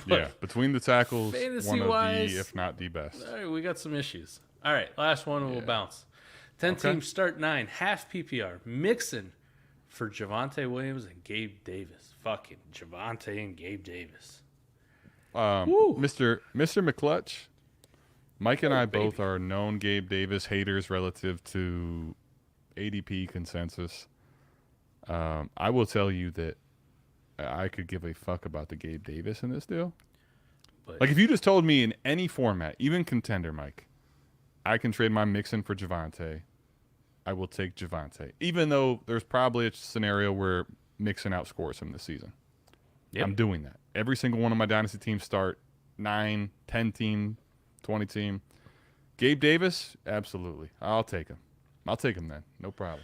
Yeah, between the tackles, one of wise, the, if not the best. All right, we got some issues. All right, last one will bounce. 10 teams start 9, half PPR. Mixon for Javonte Williams and Gabe Davis. Fucking Javonte and Gabe Davis. Mr. McClutch, Mike and I both are known Gabe Davis haters relative to ADP consensus. I will tell you that I could give a fuck about the Gabe Davis in this deal. But Like if you just told me in any format, even contender, Mike, I can trade my Mixon for Javonte, I will take Javonte. Even though there's probably a scenario where Mixon outscores him this season. yep. I'm doing that. Every single one of my dynasty teams start 9, 10 team, 20 team. Gabe Davis, absolutely. I'll take him. I'll take him then. No problem.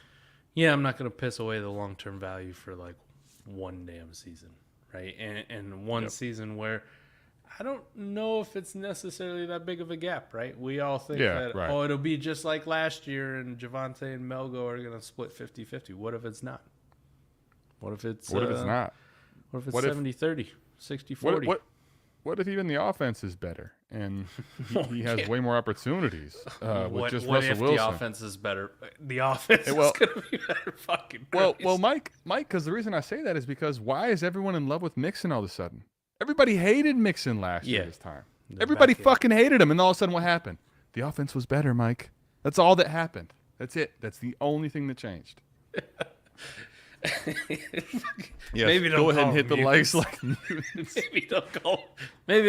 Yeah, I'm not going to piss away the long-term value for like one damn season, right? And one season where I don't know if it's necessarily that big of a gap, right? We all think that, it'll be just like last year and Javonte and Melgo are going to split 50-50. What if it's not? What if it's not? What if it's 70-30, 60-40? What if even the offense is better and he has way more opportunities with just what Russell if Wilson? the offense is better? The offense is going to be better. Fucking Christ. Well, Mike, because the reason I say that is because why is everyone in love with Mixon all of a sudden? Everybody hated Mixon last year this time. Everybody fucking hated him, and all of a sudden what happened? The offense was better, Mike. That's all that happened. That's it. That's the only thing that changed. Yes, maybe don't go ahead and hit the likes like mutants. Maybe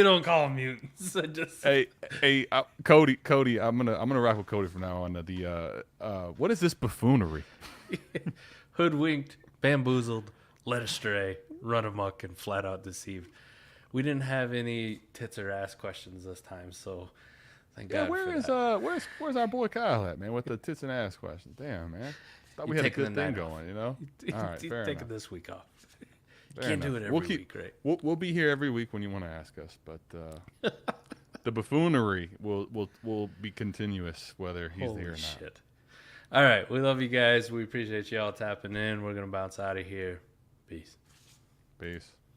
don't call them mutants. Hey, Cody, I'm gonna rock with Cody from now on. What is this buffoonery? Hoodwinked, bamboozled, led astray, run amok, and flat out deceived. We didn't have any tits or ass questions this time, so thank God. Where's our boy Kyle at, man? With the tits and ass questions? Damn, man. Thought we had a good thing going, you know. All right, fair enough. Taking this week off. Can't do it every week, right? We'll be here every week when you want to ask us, but the buffoonery will be continuous whether he's there or not. Shit. All right, we love you guys. We appreciate y'all tapping in. We're gonna bounce out of here. Peace. Peace.